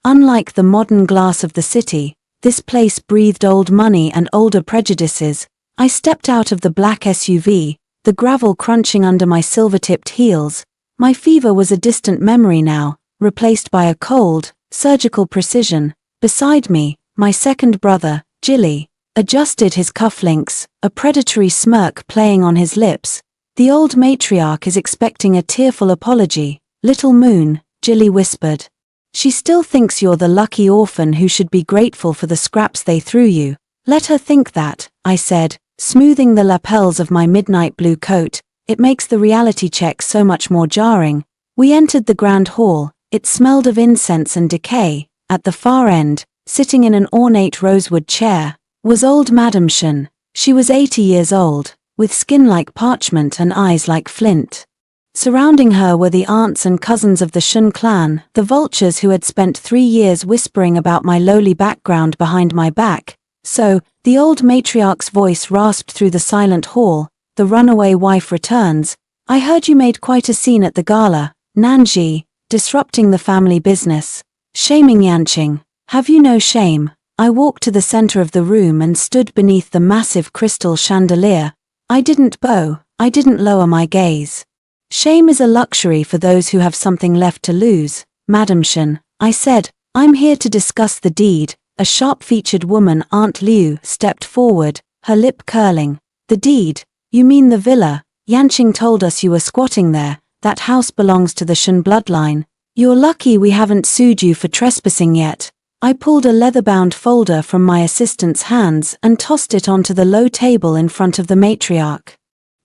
Unlike the modern glass of the city, this place breathed old money and older prejudices. I stepped out of the black SUV, the gravel crunching under my silver-tipped heels. My fever was a distant memory now, replaced by a cold, surgical precision. Beside me, my second brother, Jilly, adjusted his cufflinks, a predatory smirk playing on his lips. The old matriarch is expecting a tearful apology. Little Moon, Jilly whispered. She still thinks you're the lucky orphan who should be grateful for the scraps they threw you. Let her think that, I said, smoothing the lapels of my midnight blue coat. It makes the reality check so much more jarring. We entered the grand hall. It smelled of incense and decay. At the far end, sitting in an ornate rosewood chair, was old Madame Shun. She was 80 years old, with skin like parchment and eyes like flint. Surrounding her were the aunts and cousins of the Shun clan, the vultures who had spent 3 years whispering about my lowly background behind my back. So, the old matriarch's voice rasped through the silent hall. The runaway wife returns. I heard you made quite a scene at the gala, Nanji, disrupting the family business. Shaming Yanqing. Have you no shame? I walked to the center of the room and stood beneath the massive crystal chandelier. I didn't bow, I didn't lower my gaze. Shame is a luxury for those who have something left to lose, Madame Shun, I said. I'm here to discuss the deed. A sharp-featured woman, Aunt Liu, stepped forward, her lip curling. The deed? You mean the villa? Yanqing told us you were squatting there. That house belongs to the Shun bloodline. You're lucky we haven't sued you for trespassing yet. I pulled a leather-bound folder from my assistant's hands and tossed it onto the low table in front of the matriarch.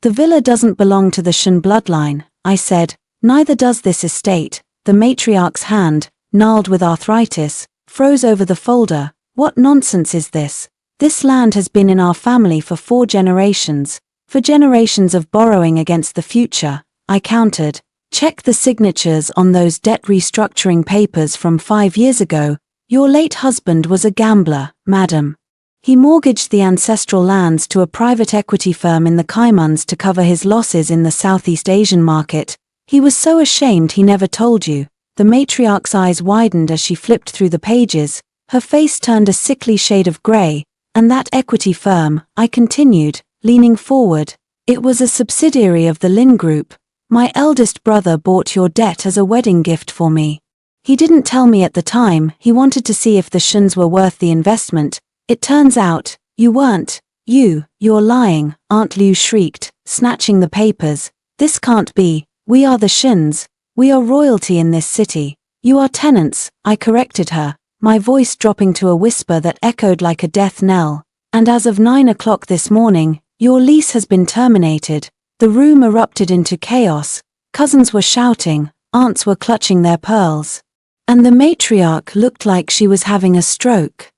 The villa doesn't belong to the Shun bloodline, I said. Neither does this estate. The matriarch's hand, gnarled with arthritis, froze over the folder. What nonsense is this? This land has been in our family for 4 generations. For generations of borrowing against the future, I countered. Check the signatures on those debt restructuring papers from 5 years ago. Your late husband was a gambler, madam. He mortgaged the ancestral lands to a private equity firm in the Caimans to cover his losses in the Southeast Asian market. He was so ashamed he never told you. The matriarch's eyes widened as she flipped through the pages. Her face turned a sickly shade of grey. And that equity firm, I continued, leaning forward. It was a subsidiary of the Lin Group. My eldest brother bought your debt as a wedding gift for me. He didn't tell me at the time. He wanted to see if the Shuns were worth the investment. It turns out, you weren't. You're lying, Aunt Liu shrieked, snatching the papers. This can't be. We are the Shuns. We are royalty in this city. You are tenants, I corrected her, my voice dropping to a whisper that echoed like a death knell. And as of 9 o'clock this morning, your lease has been terminated. The room erupted into chaos. Cousins were shouting, aunts were clutching their pearls. And the matriarch looked like she was having a stroke.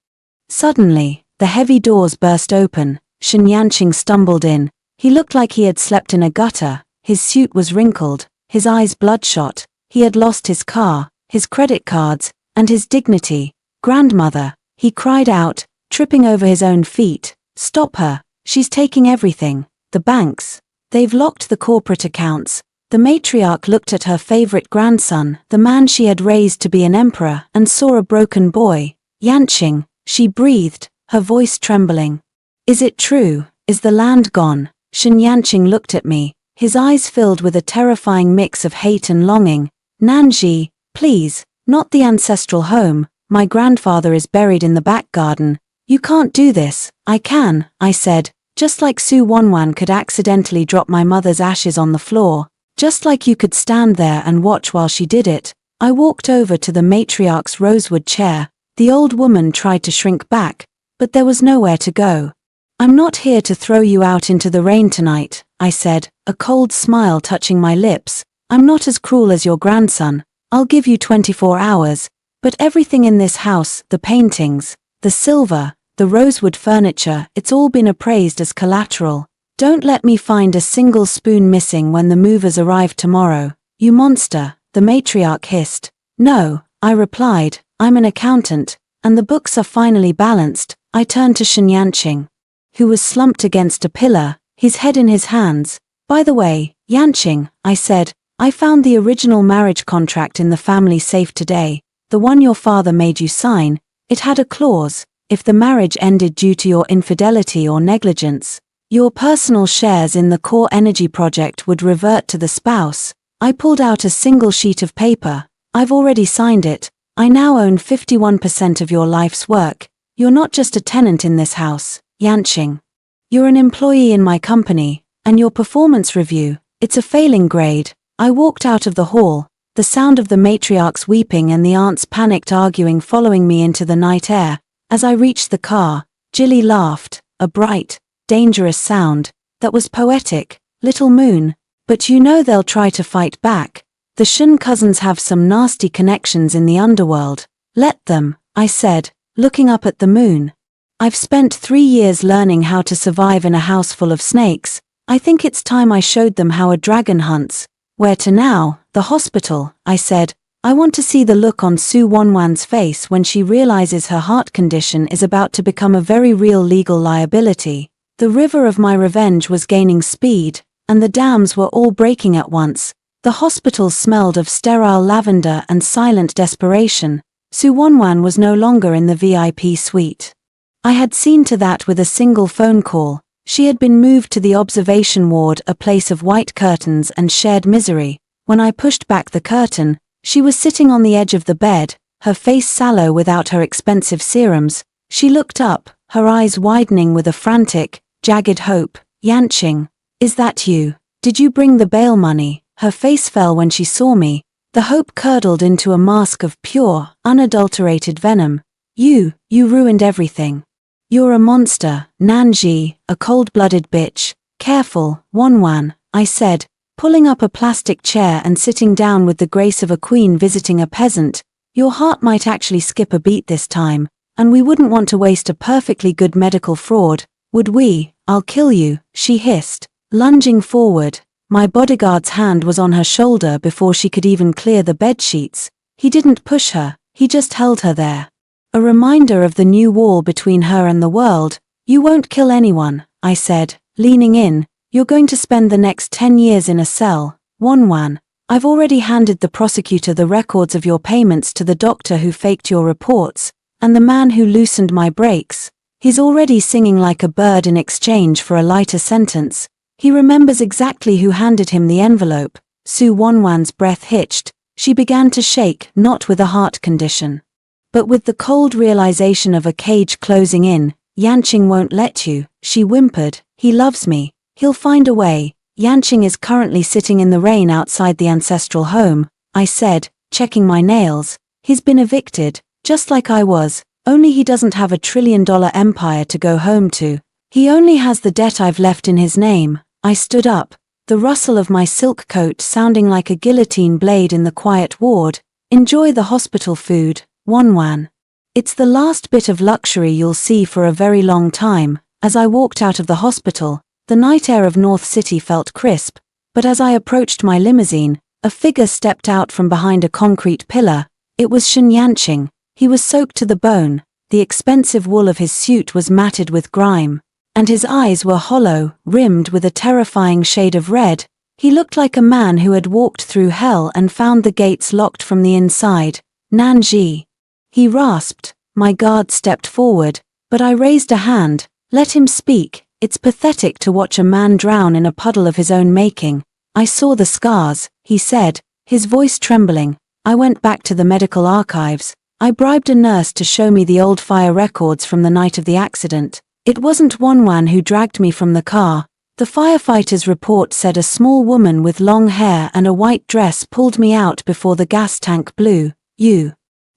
Suddenly, the heavy doors burst open. Shun Yanqing stumbled in. He looked like he had slept in a gutter. His suit was wrinkled, his eyes bloodshot. He had lost his car, his credit cards, and his dignity. Grandmother, he cried out, tripping over his own feet. Stop her, she's taking everything. The banks. They've locked the corporate accounts. The matriarch looked at her favorite grandson, the man she had raised to be an emperor, and saw a broken boy. Yanqing, she breathed, her voice trembling. Is it true? Is the land gone? Shun Yanqing looked at me, his eyes filled with a terrifying mix of hate and longing. Nanji, please, not the ancestral home. My grandfather is buried in the back garden. You can't do this. I can, I said, just like Su Wanwan could accidentally drop my mother's ashes on the floor. Just like you could stand there and watch while she did it. I walked over to the matriarch's rosewood chair. The old woman tried to shrink back, but there was nowhere to go. I'm not here to throw you out into the rain tonight, I said, a cold smile touching my lips. I'm not as cruel as your grandson. I'll give you 24 hours. But everything in this house, the paintings, the silver, the rosewood furniture, it's all been appraised as collateral. Don't let me find a single spoon missing when the movers arrive tomorrow. You monster, the matriarch hissed. No, I replied, I'm an accountant, and the books are finally balanced. I turned to Shun Yanqing. who was slumped against a pillar, his head in his hands. By the way, Yanqing, I said, I found the original marriage contract in the family safe today, the one your father made you sign. It had a clause: if the marriage ended due to your infidelity or negligence, your personal shares in the core energy project would revert to the spouse. I pulled out a single sheet of paper. I've already signed it. I now own 51% of your life's work. You're not just a tenant in this house, Yanqing. You're an employee in my company, and your performance review, it's a failing grade. I walked out of the hall, the sound of the matriarchs weeping and the aunts panicked arguing following me into the night air. As I reached the car, Jilly laughed, a bright, dangerous sound that was poetic. Little Moon, but you know they'll try to fight back. The Shun cousins have some nasty connections in the underworld. Let them, I said, looking up at the moon. I've spent 3 years learning how to survive in a house full of snakes. I think it's time I showed them how a dragon hunts. Where to now? The hospital, I said. I want to see the look on Su Wanwan's face when she realizes her heart condition is about to become a very real legal liability. The river of my revenge was gaining speed, and the dams were all breaking at once. The hospital smelled of sterile lavender and silent desperation. Su Wanwan was no longer in the VIP suite. I had seen to that with a single phone call. She had been moved to the observation ward, a place of white curtains and shared misery. When I pushed back the curtain, she was sitting on the edge of the bed, her face sallow without her expensive serums. She looked up, her eyes widening with a frantic, jagged hope. Yanqing, is that you? Did you bring the bail money? Her face fell when she saw me. The hope curdled into a mask of pure, unadulterated venom. You ruined everything. You're a monster, Nanji, a cold-blooded bitch. Careful, Wanwan, I said, pulling up a plastic chair and sitting down with the grace of a queen visiting a peasant. Your heart might actually skip a beat this time, and we wouldn't want to waste a perfectly good medical fraud, would we? I'll kill you, she hissed, lunging forward. My bodyguard's hand was on her shoulder before she could even clear the bedsheets. He didn't push her, he just held her there. A reminder of the new wall between her and the world. You won't kill anyone, I said, leaning in. You're going to spend the next 10 years in a cell. Wanwan, I've already handed the prosecutor the records of your payments to the doctor who faked your reports, and the man who loosened my brakes. He's already singing like a bird in exchange for a lighter sentence. He remembers exactly who handed him the envelope. Su Wanwan's breath hitched. She began to shake, not with a heart condition, but with the cold realization of a cage closing in. Yanqing won't let you, she whimpered. He loves me. He'll find a way. Yanqing is currently sitting in the rain outside the ancestral home, I said, checking my nails. He's been evicted, just like I was, only he doesn't have a trillion-dollar empire to go home to. He only has the debt I've left in his name. I stood up, the rustle of my silk coat sounding like a guillotine blade in the quiet ward. Enjoy the hospital food, Wanwan. It's the last bit of luxury you'll see for a very long time. As I walked out of the hospital, the night air of North City felt crisp, but as I approached my limousine, a figure stepped out from behind a concrete pillar. It was Shen Yanqing. He was soaked to the bone, the expensive wool of his suit was matted with grime, and his eyes were hollow, rimmed with a terrifying shade of red. He looked like a man who had walked through hell and found the gates locked from the inside. Nanji, he rasped. My guard stepped forward, but I raised a hand. Let him speak. It's pathetic to watch a man drown in a puddle of his own making. I saw the scars, he said, his voice trembling. I went back to the medical archives. I bribed a nurse to show me the old fire records from the night of the accident. It wasn't Wanwan who dragged me from the car. The firefighter's report said a small woman with long hair and a white dress pulled me out before the gas tank blew. You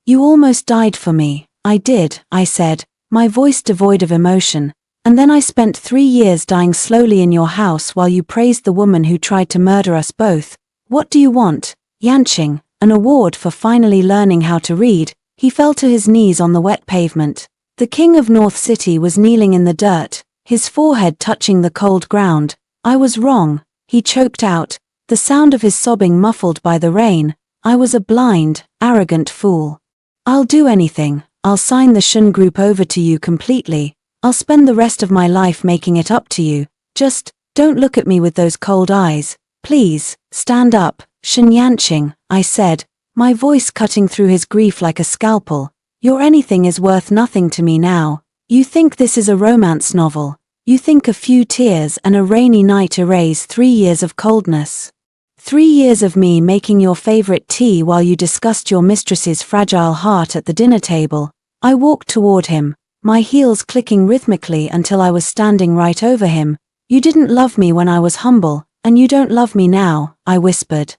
almost died for me. I did, I said, my voice devoid of emotion. And then I spent 3 years dying slowly in your house while you praised the woman who tried to murder us both. What do you want? Yanqing, an award for finally learning how to read. He fell to his knees on the wet pavement. The king of North City was kneeling in the dirt, his forehead touching the cold ground. I was wrong, he choked out, the sound of his sobbing muffled by the rain. I was a blind, arrogant fool. I'll do anything. I'll sign the Shun group over to you completely. I'll spend the rest of my life making it up to you. Just, don't look at me with those cold eyes. Please, stand up, Shen Yanqing, I said, my voice cutting through his grief like a scalpel. Your anything is worth nothing to me now. You think this is a romance novel. You think a few tears and a rainy night erase 3 years of coldness. 3 years of me making your favorite tea while you discussed your mistress's fragile heart at the dinner table. I walked toward him, my heels clicking rhythmically until I was standing right over him. You didn't love me when I was humble, and you don't love me now, I whispered.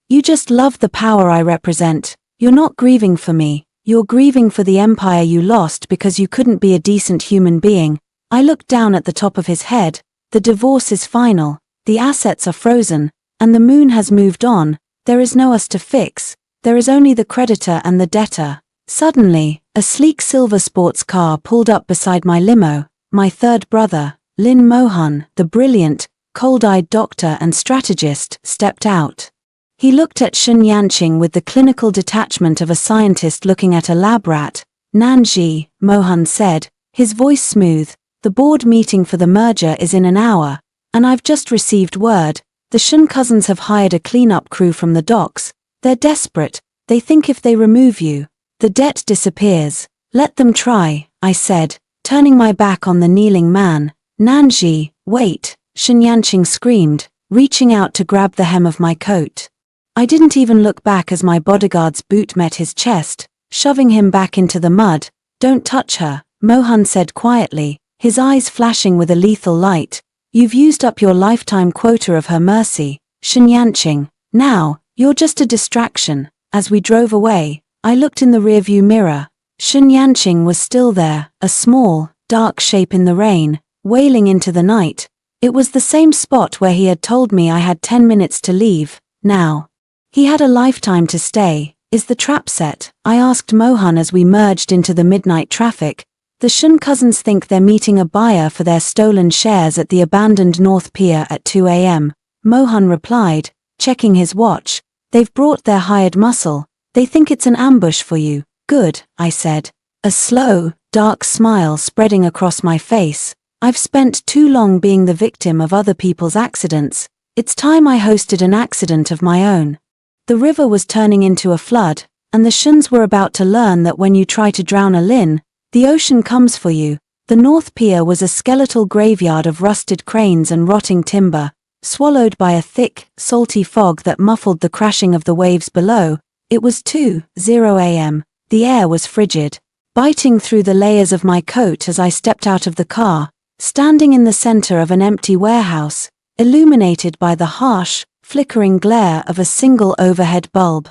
You just love the power I represent. You're not grieving for me, you're grieving for the empire you lost because you couldn't be a decent human being. I looked down at the top of his head. The divorce is final, the assets are frozen, and the moon has moved on. There is no us to fix, there is only the creditor and the debtor. Suddenly, a sleek silver sports car pulled up beside my limo. My third brother, Lin Mohan, the brilliant, cold-eyed doctor and strategist, stepped out. He looked at Shen Yanqing with the clinical detachment of a scientist looking at a lab rat. Nanji, Mohan said, his voice smooth, the board meeting for the merger is in an hour, and I've just received word. The Shen cousins have hired a cleanup crew from the docks. They're desperate, they think if they remove you, the debt disappears. Let them try, I said, turning my back on the kneeling man. Nanji, wait, Shen Yanqing screamed, reaching out to grab the hem of my coat. I didn't even look back as my bodyguard's boot met his chest, shoving him back into the mud. Don't touch her, Mohan said quietly, his eyes flashing with a lethal light. You've used up your lifetime quota of her mercy, Shen Yanqing. Now, you're just a distraction. As we drove away, I looked in the rearview mirror. Shen Yanqing was still there, a small, dark shape in the rain, wailing into the night. It was the same spot where he had told me I had 10 minutes to leave. Now, he had a lifetime to stay. Is the trap set? I asked Mohan as we merged into the midnight traffic. The Shen cousins think they're meeting a buyer for their stolen shares at the abandoned North Pier at 2 a.m. Mohan replied, checking his watch. They've brought their hired muscle. They think it's an ambush for you. Good, I said. A slow, dark smile spreading across my face. I've spent too long being the victim of other people's accidents. It's time I hosted an accident of my own. The river was turning into a flood, and the Shens were about to learn that when you try to drown a Lin, the ocean comes for you. The North Pier was a skeletal graveyard of rusted cranes and rotting timber, swallowed by a thick, salty fog that muffled the crashing of the waves below. It was 2:00 a.m. The air was frigid, biting through the layers of my coat as I stepped out of the car, standing in the center of an empty warehouse, illuminated by the harsh, flickering glare of a single overhead bulb.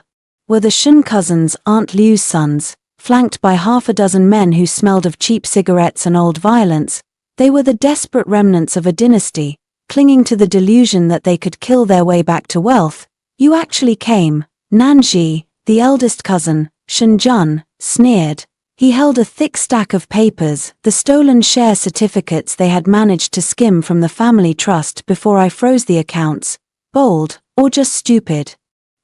Were the Shen cousins Aunt Liu's sons, flanked by half a dozen men who smelled of cheap cigarettes and old violence. They were the desperate remnants of a dynasty, clinging to the delusion that they could kill their way back to wealth. You actually came. Nanji, the eldest cousin, Shen Jun, sneered. He held a thick stack of papers, the stolen share certificates they had managed to skim from the family trust before I froze the accounts. Bold, or just stupid.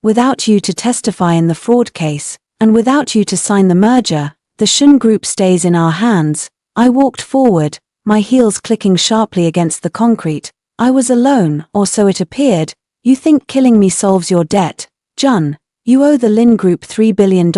Without you to testify in the fraud case, and without you to sign the merger, the Shen group stays in our hands. I walked forward, my heels clicking sharply against the concrete. I was alone, or so it appeared. You think killing me solves your debt, Jun? You owe the Lin Group $3 billion.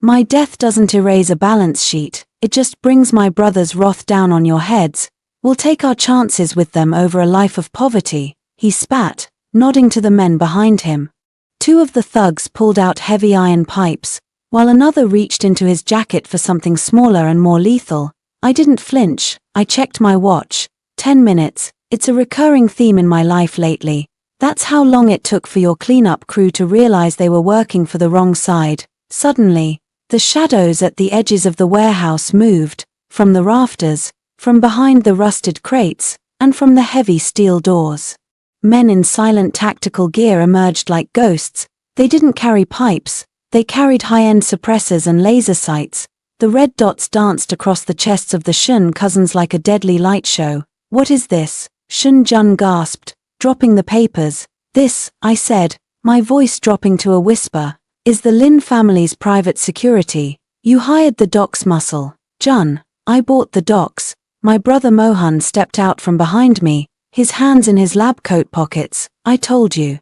My death doesn't erase a balance sheet, it just brings my brother's wrath down on your heads. We'll take our chances with them over a life of poverty, he spat, nodding to the men behind him. Two of the thugs pulled out heavy iron pipes, while another reached into his jacket for something smaller and more lethal. I didn't flinch. I checked my watch. 10 minutes. It's a recurring theme in my life lately. That's how long it took for your cleanup crew to realize they were working for the wrong side. Suddenly, the shadows at the edges of the warehouse moved, from the rafters, from behind the rusted crates, and from the heavy steel doors. Men in silent tactical gear emerged like ghosts. They didn't carry pipes, they carried high-end suppressors and laser sights. The red dots danced across the chests of the Shen cousins like a deadly light show. What is this? Shen Jun gasped, dropping the papers. This, I said, my voice dropping to a whisper, is the Lin family's private security. You hired the docks muscle. Jun, I bought the docks. My brother Mohan stepped out from behind me, his hands in his lab coat pockets. I told you.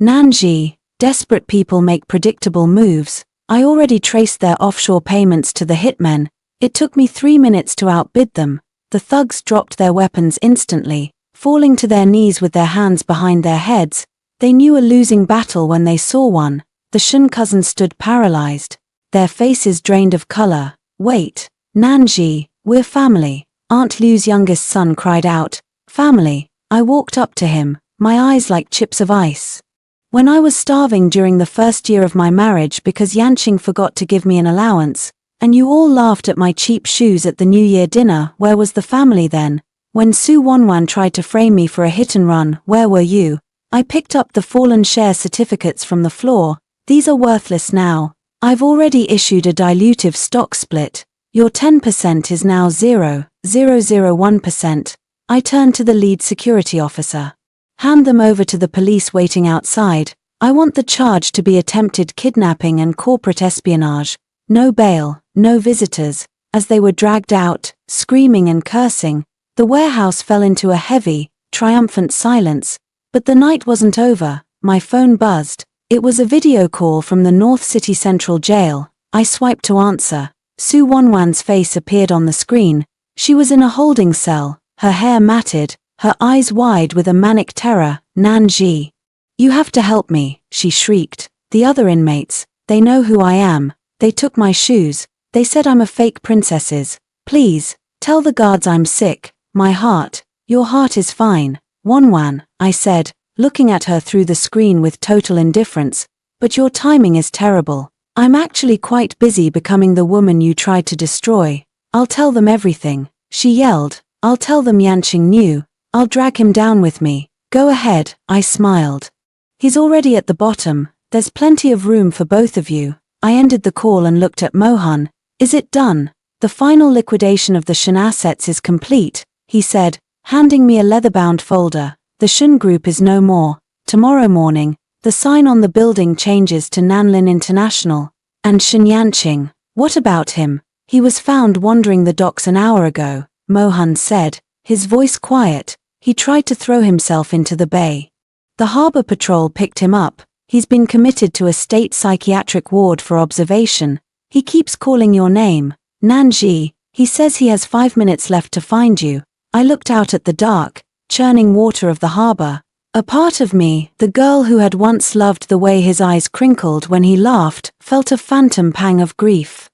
Nanji, desperate people make predictable moves. I already traced their offshore payments to the hitmen. It took me 3 minutes to outbid them. The thugs dropped their weapons instantly, falling to their knees with their hands behind their heads. They knew a losing battle when they saw one. The Shun cousins stood paralyzed, their faces drained of color. Wait, Nanji, we're family. Aunt Liu's youngest son cried out, family. I walked up to him, my eyes like chips of ice. When I was starving during the first year of my marriage because Yanqing forgot to give me an allowance, and you all laughed at my cheap shoes at the New Year dinner, where was the family then? When Su Wanwan tried to frame me for a hit and run, where were you? I picked up the fallen share certificates from the floor. These are worthless now. I've already issued a dilutive stock split. Your 10% is now 0.001%. I turned to the lead security officer. Hand them over to the police waiting outside. I want the charge to be attempted kidnapping and corporate espionage. No bail, no visitors. As they were dragged out, screaming and cursing, the warehouse fell into a heavy, triumphant silence. But the night wasn't over. My phone buzzed. It was a video call from the North City Central Jail. I swiped to answer. Su Wanwan's face appeared on the screen. She was in a holding cell, her hair matted, her eyes wide with a manic terror. Nanji. You have to help me, she shrieked. The other inmates, they know who I am. They took my shoes. They said I'm a fake princess's. Please, tell the guards I'm sick. My heart. Your heart is fine. Wanwan, I said, looking at her through the screen with total indifference. But your timing is terrible. I'm actually quite busy becoming the woman you tried to destroy. I'll tell them everything. She yelled. I'll tell them Yanqing knew. I'll drag him down with me. Go ahead, I smiled. He's already at the bottom. There's plenty of room for both of you. I ended the call and looked at Mohan. Is it done? The final liquidation of the Shun assets is complete, he said, handing me a leather-bound folder. The Shun Group is no more. Tomorrow morning, the sign on the building changes to Nanlin International. And Shun Yanqing, what about him? He was found wandering the docks an hour ago, Mohan said, his voice quiet. He tried to throw himself into the bay. The harbor patrol picked him up. He's been committed to a state psychiatric ward for observation. He keeps calling your name, Nanji. He says he has 5 minutes left to find you. I looked out at the dark, churning water of the harbor. A part of me, the girl who had once loved the way his eyes crinkled when he laughed, felt a phantom pang of grief.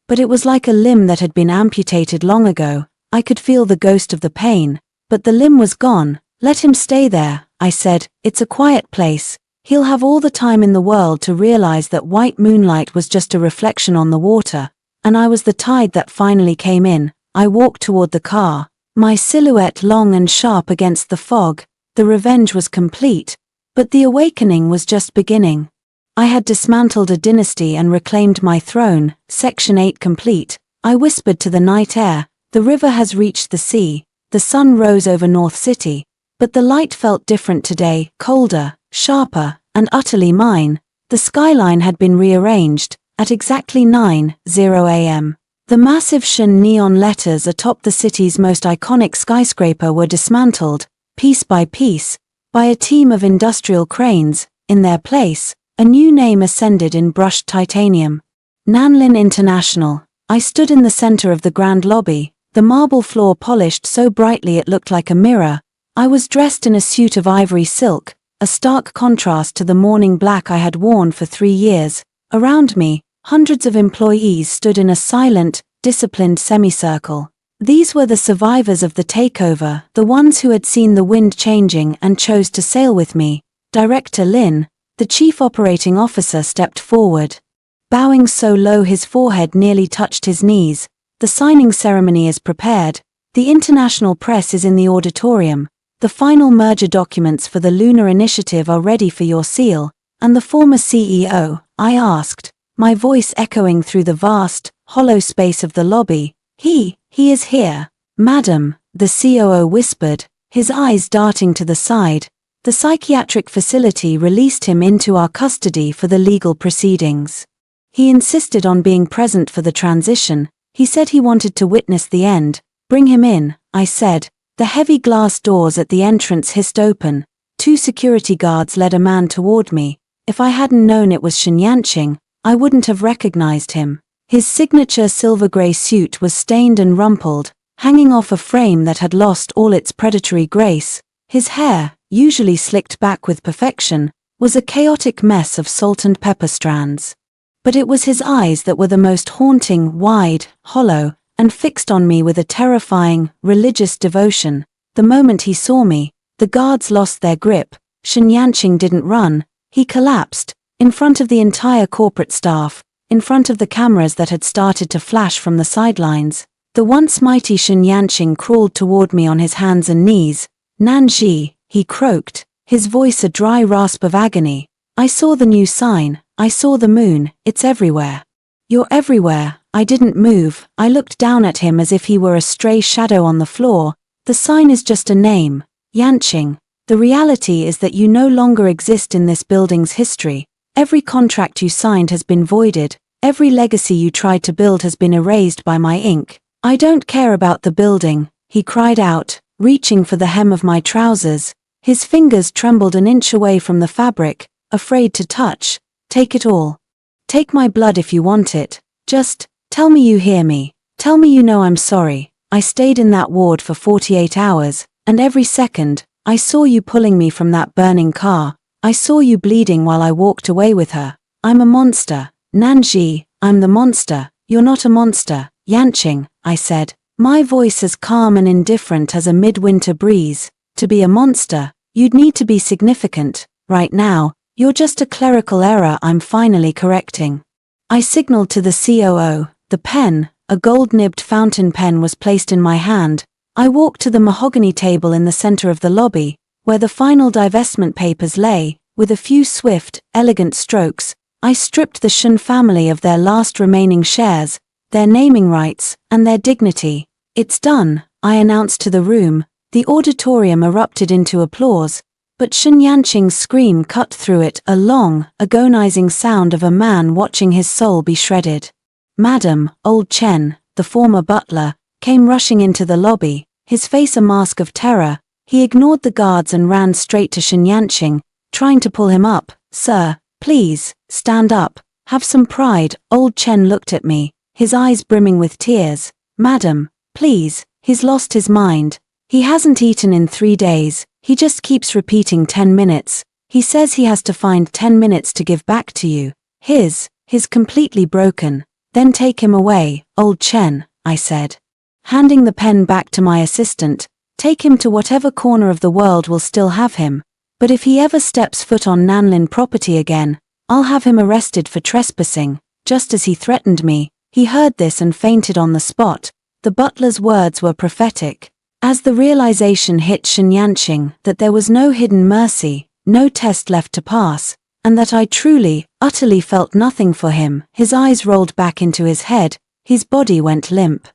But it was like a limb that had been amputated long ago. I could feel the ghost of the pain. But the limb was gone. Let him stay there, I said. It's a quiet place. He'll have all the time in the world to realize that white moonlight was just a reflection on the water. And I was the tide that finally came in. I walked toward the car, my silhouette long and sharp against the fog. The revenge was complete. But the awakening was just beginning. I had dismantled a dynasty and reclaimed my throne. Section 8 complete. I whispered to the night air. The river has reached the sea. The sun rose over North City, but the light felt different today, colder, sharper, and utterly mine. The skyline had been rearranged. At exactly 9:00 a.m., the massive Shun neon letters atop the city's most iconic skyscraper were dismantled, piece by piece, by a team of industrial cranes. In their place, a new name ascended in brushed titanium. Nanlin International. I stood in the center of the grand lobby. The marble floor polished so brightly it looked like a mirror. I was dressed in a suit of ivory silk, a stark contrast to the morning black I had worn for 3 years. Around me, hundreds of employees stood in a silent, disciplined semicircle. These were the survivors of the takeover, the ones who had seen the wind changing and chose to sail with me. Director Lin, the chief operating officer, stepped forward. Bowing so low his forehead nearly touched his knees. The signing ceremony is prepared. The international press is in the auditorium. The final merger documents for the Lunar Initiative are ready for your seal. And the former CEO, I asked, my voice echoing through the vast, hollow space of the lobby. He is here. Madam, the COO whispered, his eyes darting to the side. The psychiatric facility released him into our custody for the legal proceedings. He insisted on being present for the transition. He said he wanted to witness the end. Bring him in, I said. The heavy glass doors at the entrance hissed open. 2 security guards led a man toward me. If I hadn't known it was Shen Yanqing, I wouldn't have recognized him. His signature silver-gray suit was stained and rumpled, hanging off a frame that had lost all its predatory grace. His hair, usually slicked back with perfection, was a chaotic mess of salt and pepper strands. But it was his eyes that were the most haunting, wide, hollow, and fixed on me with a terrifying, religious devotion. The moment he saw me, the guards lost their grip. Shen Yanqing didn't run, he collapsed, in front of the entire corporate staff, in front of the cameras that had started to flash from the sidelines. The once mighty Shen Yanqing crawled toward me on his hands and knees. Nanji, he croaked, his voice a dry rasp of agony. I saw the new sign, I saw the moon, it's everywhere. You're everywhere. I didn't move, I looked down at him as if he were a stray shadow on the floor. The sign is just a name, Yanqing. The reality is that you no longer exist in this building's history. Every contract you signed has been voided, every legacy you tried to build has been erased by my ink. I don't care about the building, he cried out, reaching for the hem of my trousers. His fingers trembled an inch away from the fabric, afraid to touch. Take it all. Take my blood if you want it. Just, tell me you hear me. Tell me you know I'm sorry. I stayed in that ward for 48 hours, and every second, I saw you pulling me from that burning car. I saw you bleeding while I walked away with her. I'm a monster. Nanji, I'm the monster. You're not a monster, Yanqing, I said. My voice as calm and indifferent as a midwinter breeze. To be a monster, you'd need to be significant. Right now, you're just a clerical error I'm finally correcting. I signaled to the COO. The pen, a gold-nibbed fountain pen, was placed in my hand. I walked to the mahogany table in the center of the lobby, where the final divestment papers lay. With a few swift, elegant strokes, I stripped the Shen family of their last remaining shares, their naming rights, and their dignity. It's done, I announced to the room. The auditorium erupted into applause, but Shen Yanqing's scream cut through it, a long, agonizing sound of a man watching his soul be shredded. Madam, old Chen, the former butler, came rushing into the lobby, his face a mask of terror. He ignored the guards and ran straight to Shen Yanqing, trying to pull him up. Sir, please, stand up, have some pride. Old Chen looked at me, his eyes brimming with tears. Madam, please, he's lost his mind. He hasn't eaten in 3 days, he just keeps repeating 10 minutes. He says he has to find 10 minutes to give back to you. His completely broken. Then take him away, old Chen, I said. Handing the pen back to my assistant. Take him to whatever corner of the world will still have him. But if he ever steps foot on Nanlin property again, I'll have him arrested for trespassing, just as he threatened me. He heard this and fainted on the spot. The butler's words were prophetic. As the realization hit Shen Yanqing that there was no hidden mercy, no test left to pass, and that I truly, utterly felt nothing for him, his eyes rolled back into his head, his body went limp.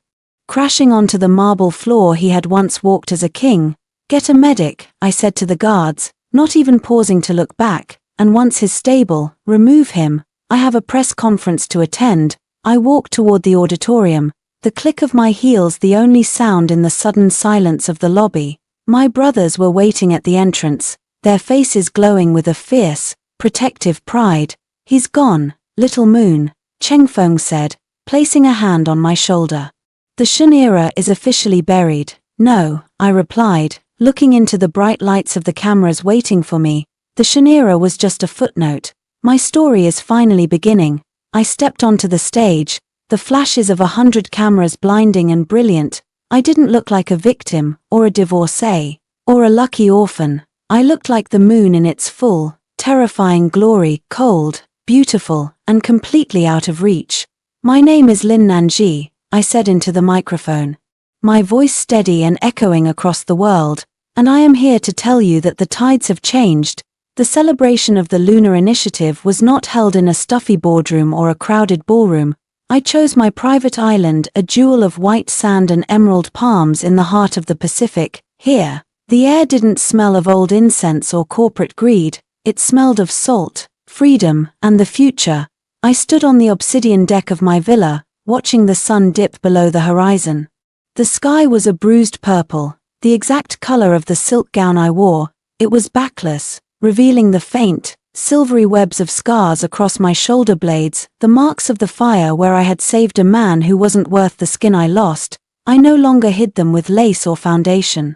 Crashing onto the marble floor he had once walked as a king. Get a medic, I said to the guards, not even pausing to look back, and once he's stable, remove him. I have a press conference to attend. I walked toward the auditorium, the click of my heels the only sound in the sudden silence of the lobby. My brothers were waiting at the entrance, their faces glowing with a fierce, protective pride. He's gone, little moon, Chengfeng said, placing a hand on my shoulder. The Shen era is officially buried. No, I replied, looking into the bright lights of the cameras waiting for me. The Shen era was just a footnote. My story is finally beginning. I stepped onto the stage, the flashes of 100 cameras blinding and brilliant. I didn't look like a victim, or a divorcee, or a lucky orphan. I looked like the moon in its full, terrifying glory, cold, beautiful, and completely out of reach. My name is Lin Nanji, I said into the microphone, my voice steady and echoing across the world, and I am here to tell you that the tides have changed. The celebration of the Lunar Initiative was not held in a stuffy boardroom or a crowded ballroom. I chose my private island, a jewel of white sand and emerald palms in the heart of the Pacific. Here, the air didn't smell of old incense or corporate greed, it smelled of salt, freedom, and the future. I stood on the obsidian deck of my villa, watching the sun dip below the horizon. The sky was a bruised purple, the exact color of the silk gown I wore. It was backless, revealing the faint, silvery webs of scars across my shoulder blades, the marks of the fire where I had saved a man who wasn't worth the skin I lost. I no longer hid them with lace or foundation.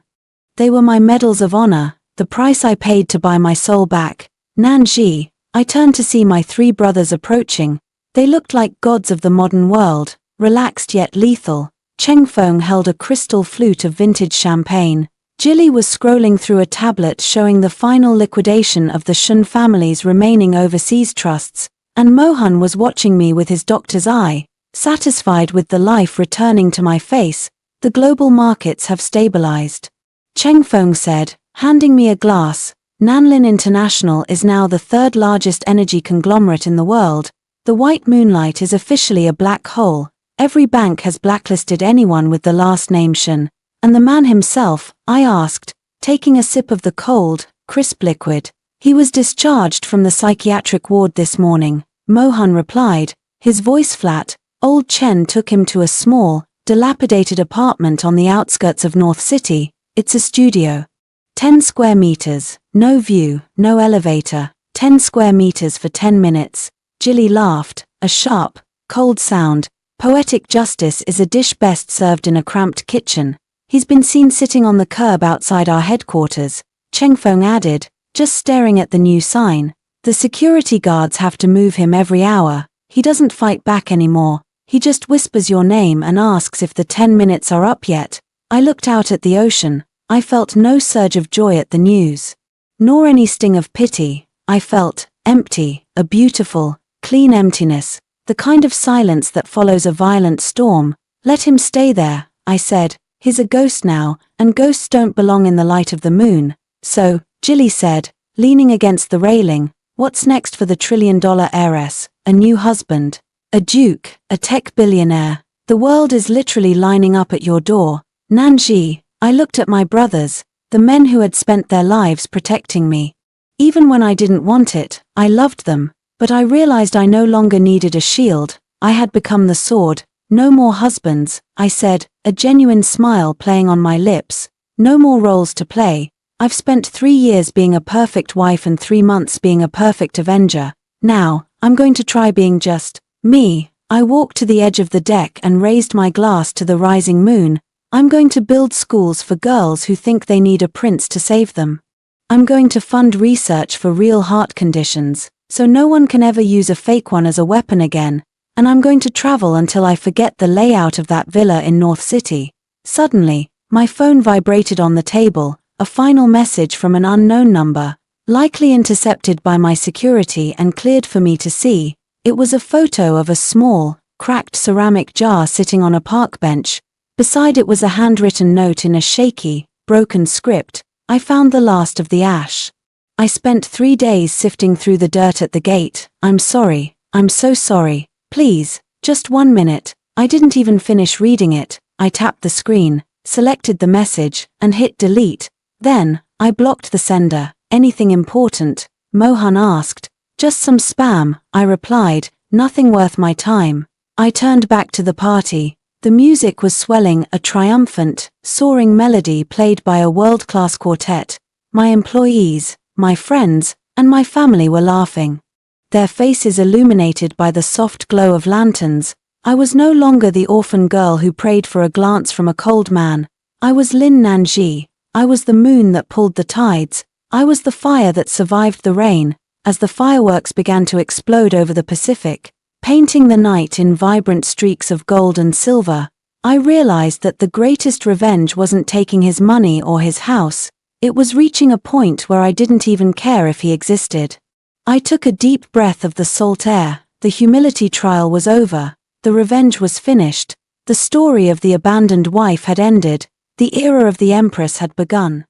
They were my medals of honor, the price I paid to buy my soul back. Nanji, I turned to see my 3 brothers approaching. They looked like gods of the modern world, relaxed yet lethal. Chengfeng held a crystal flute of vintage champagne. Jilly was scrolling through a tablet showing the final liquidation of the Shun family's remaining overseas trusts, and Mohan was watching me with his doctor's eye, satisfied with the life returning to my face. The global markets have stabilized. Chengfeng said, handing me a glass. Nanlin International is now the 3rd largest energy conglomerate in the world. The white moonlight is officially a black hole. Every bank has blacklisted anyone with the last name Shun. And the man himself, I asked, taking a sip of the cold, crisp liquid. He was discharged from the psychiatric ward this morning, Mohan replied, his voice flat. Old Chen took him to a small, dilapidated apartment on the outskirts of North City. It's a studio. 10 square meters, no view, no elevator, 10 square meters for 10 minutes. Jilly laughed, a sharp, cold sound. Poetic justice is a dish best served in a cramped kitchen. He's been seen sitting on the curb outside our headquarters, Chengfeng added, just staring at the new sign. The security guards have to move him every hour. He doesn't fight back anymore. He just whispers your name and asks if the 10 minutes are up yet. I looked out at the ocean. I felt no surge of joy at the news, nor any sting of pity. I felt empty, a beautiful, clean emptiness, the kind of silence that follows a violent storm. Let him stay there, I said. He's a ghost now, and ghosts don't belong in the light of the moon. So, Jilly said, leaning against the railing, what's next for the trillion-dollar heiress? A new husband, a duke, a tech billionaire. The world is literally lining up at your door. Nanji, I looked at my brothers, the men who had spent their lives protecting me. Even when I didn't want it, I loved them, but I realized I no longer needed a shield. I had become the sword. No more husbands, I said, a genuine smile playing on my lips. No more roles to play. I've spent 3 years being a perfect wife and 3 months being a perfect avenger. Now, I'm going to try being just me. I walked to the edge of the deck and raised my glass to the rising moon. I'm going to build schools for girls who think they need a prince to save them. I'm going to fund research for real heart conditions, so no one can ever use a fake one as a weapon again. And I'm going to travel until I forget the layout of that villa in North City. Suddenly, my phone vibrated on the table, a final message from an unknown number, likely intercepted by my security and cleared for me to see. It was a photo of a small, cracked ceramic jar sitting on a park bench. Beside it was a handwritten note in a shaky, broken script. I found the last of the ash. I spent 3 days sifting through the dirt at the gate. I'm sorry. I'm so sorry. Please, just 1 minute. I didn't even finish reading it. I tapped the screen, selected the message, and hit delete. Then, I blocked the sender. Anything important? Mohan asked. Just some spam, I replied, nothing worth my time. I turned back to the party. The music was swelling, a triumphant, soaring melody played by a world-class quartet. My employees, my friends, and my family were laughing, their faces illuminated by the soft glow of lanterns. I was no longer the orphan girl who prayed for a glance from a cold man. I was Lin Nanji. I was the moon that pulled the tides. I was the fire that survived the rain. As the fireworks began to explode over the Pacific, painting the night in vibrant streaks of gold and silver, I realized that the greatest revenge wasn't taking his money or his house. It was reaching a point where I didn't even care if he existed. I took a deep breath of the salt air. The humility trial was over. The revenge was finished. The story of the abandoned wife had ended. The era of the Empress had begun.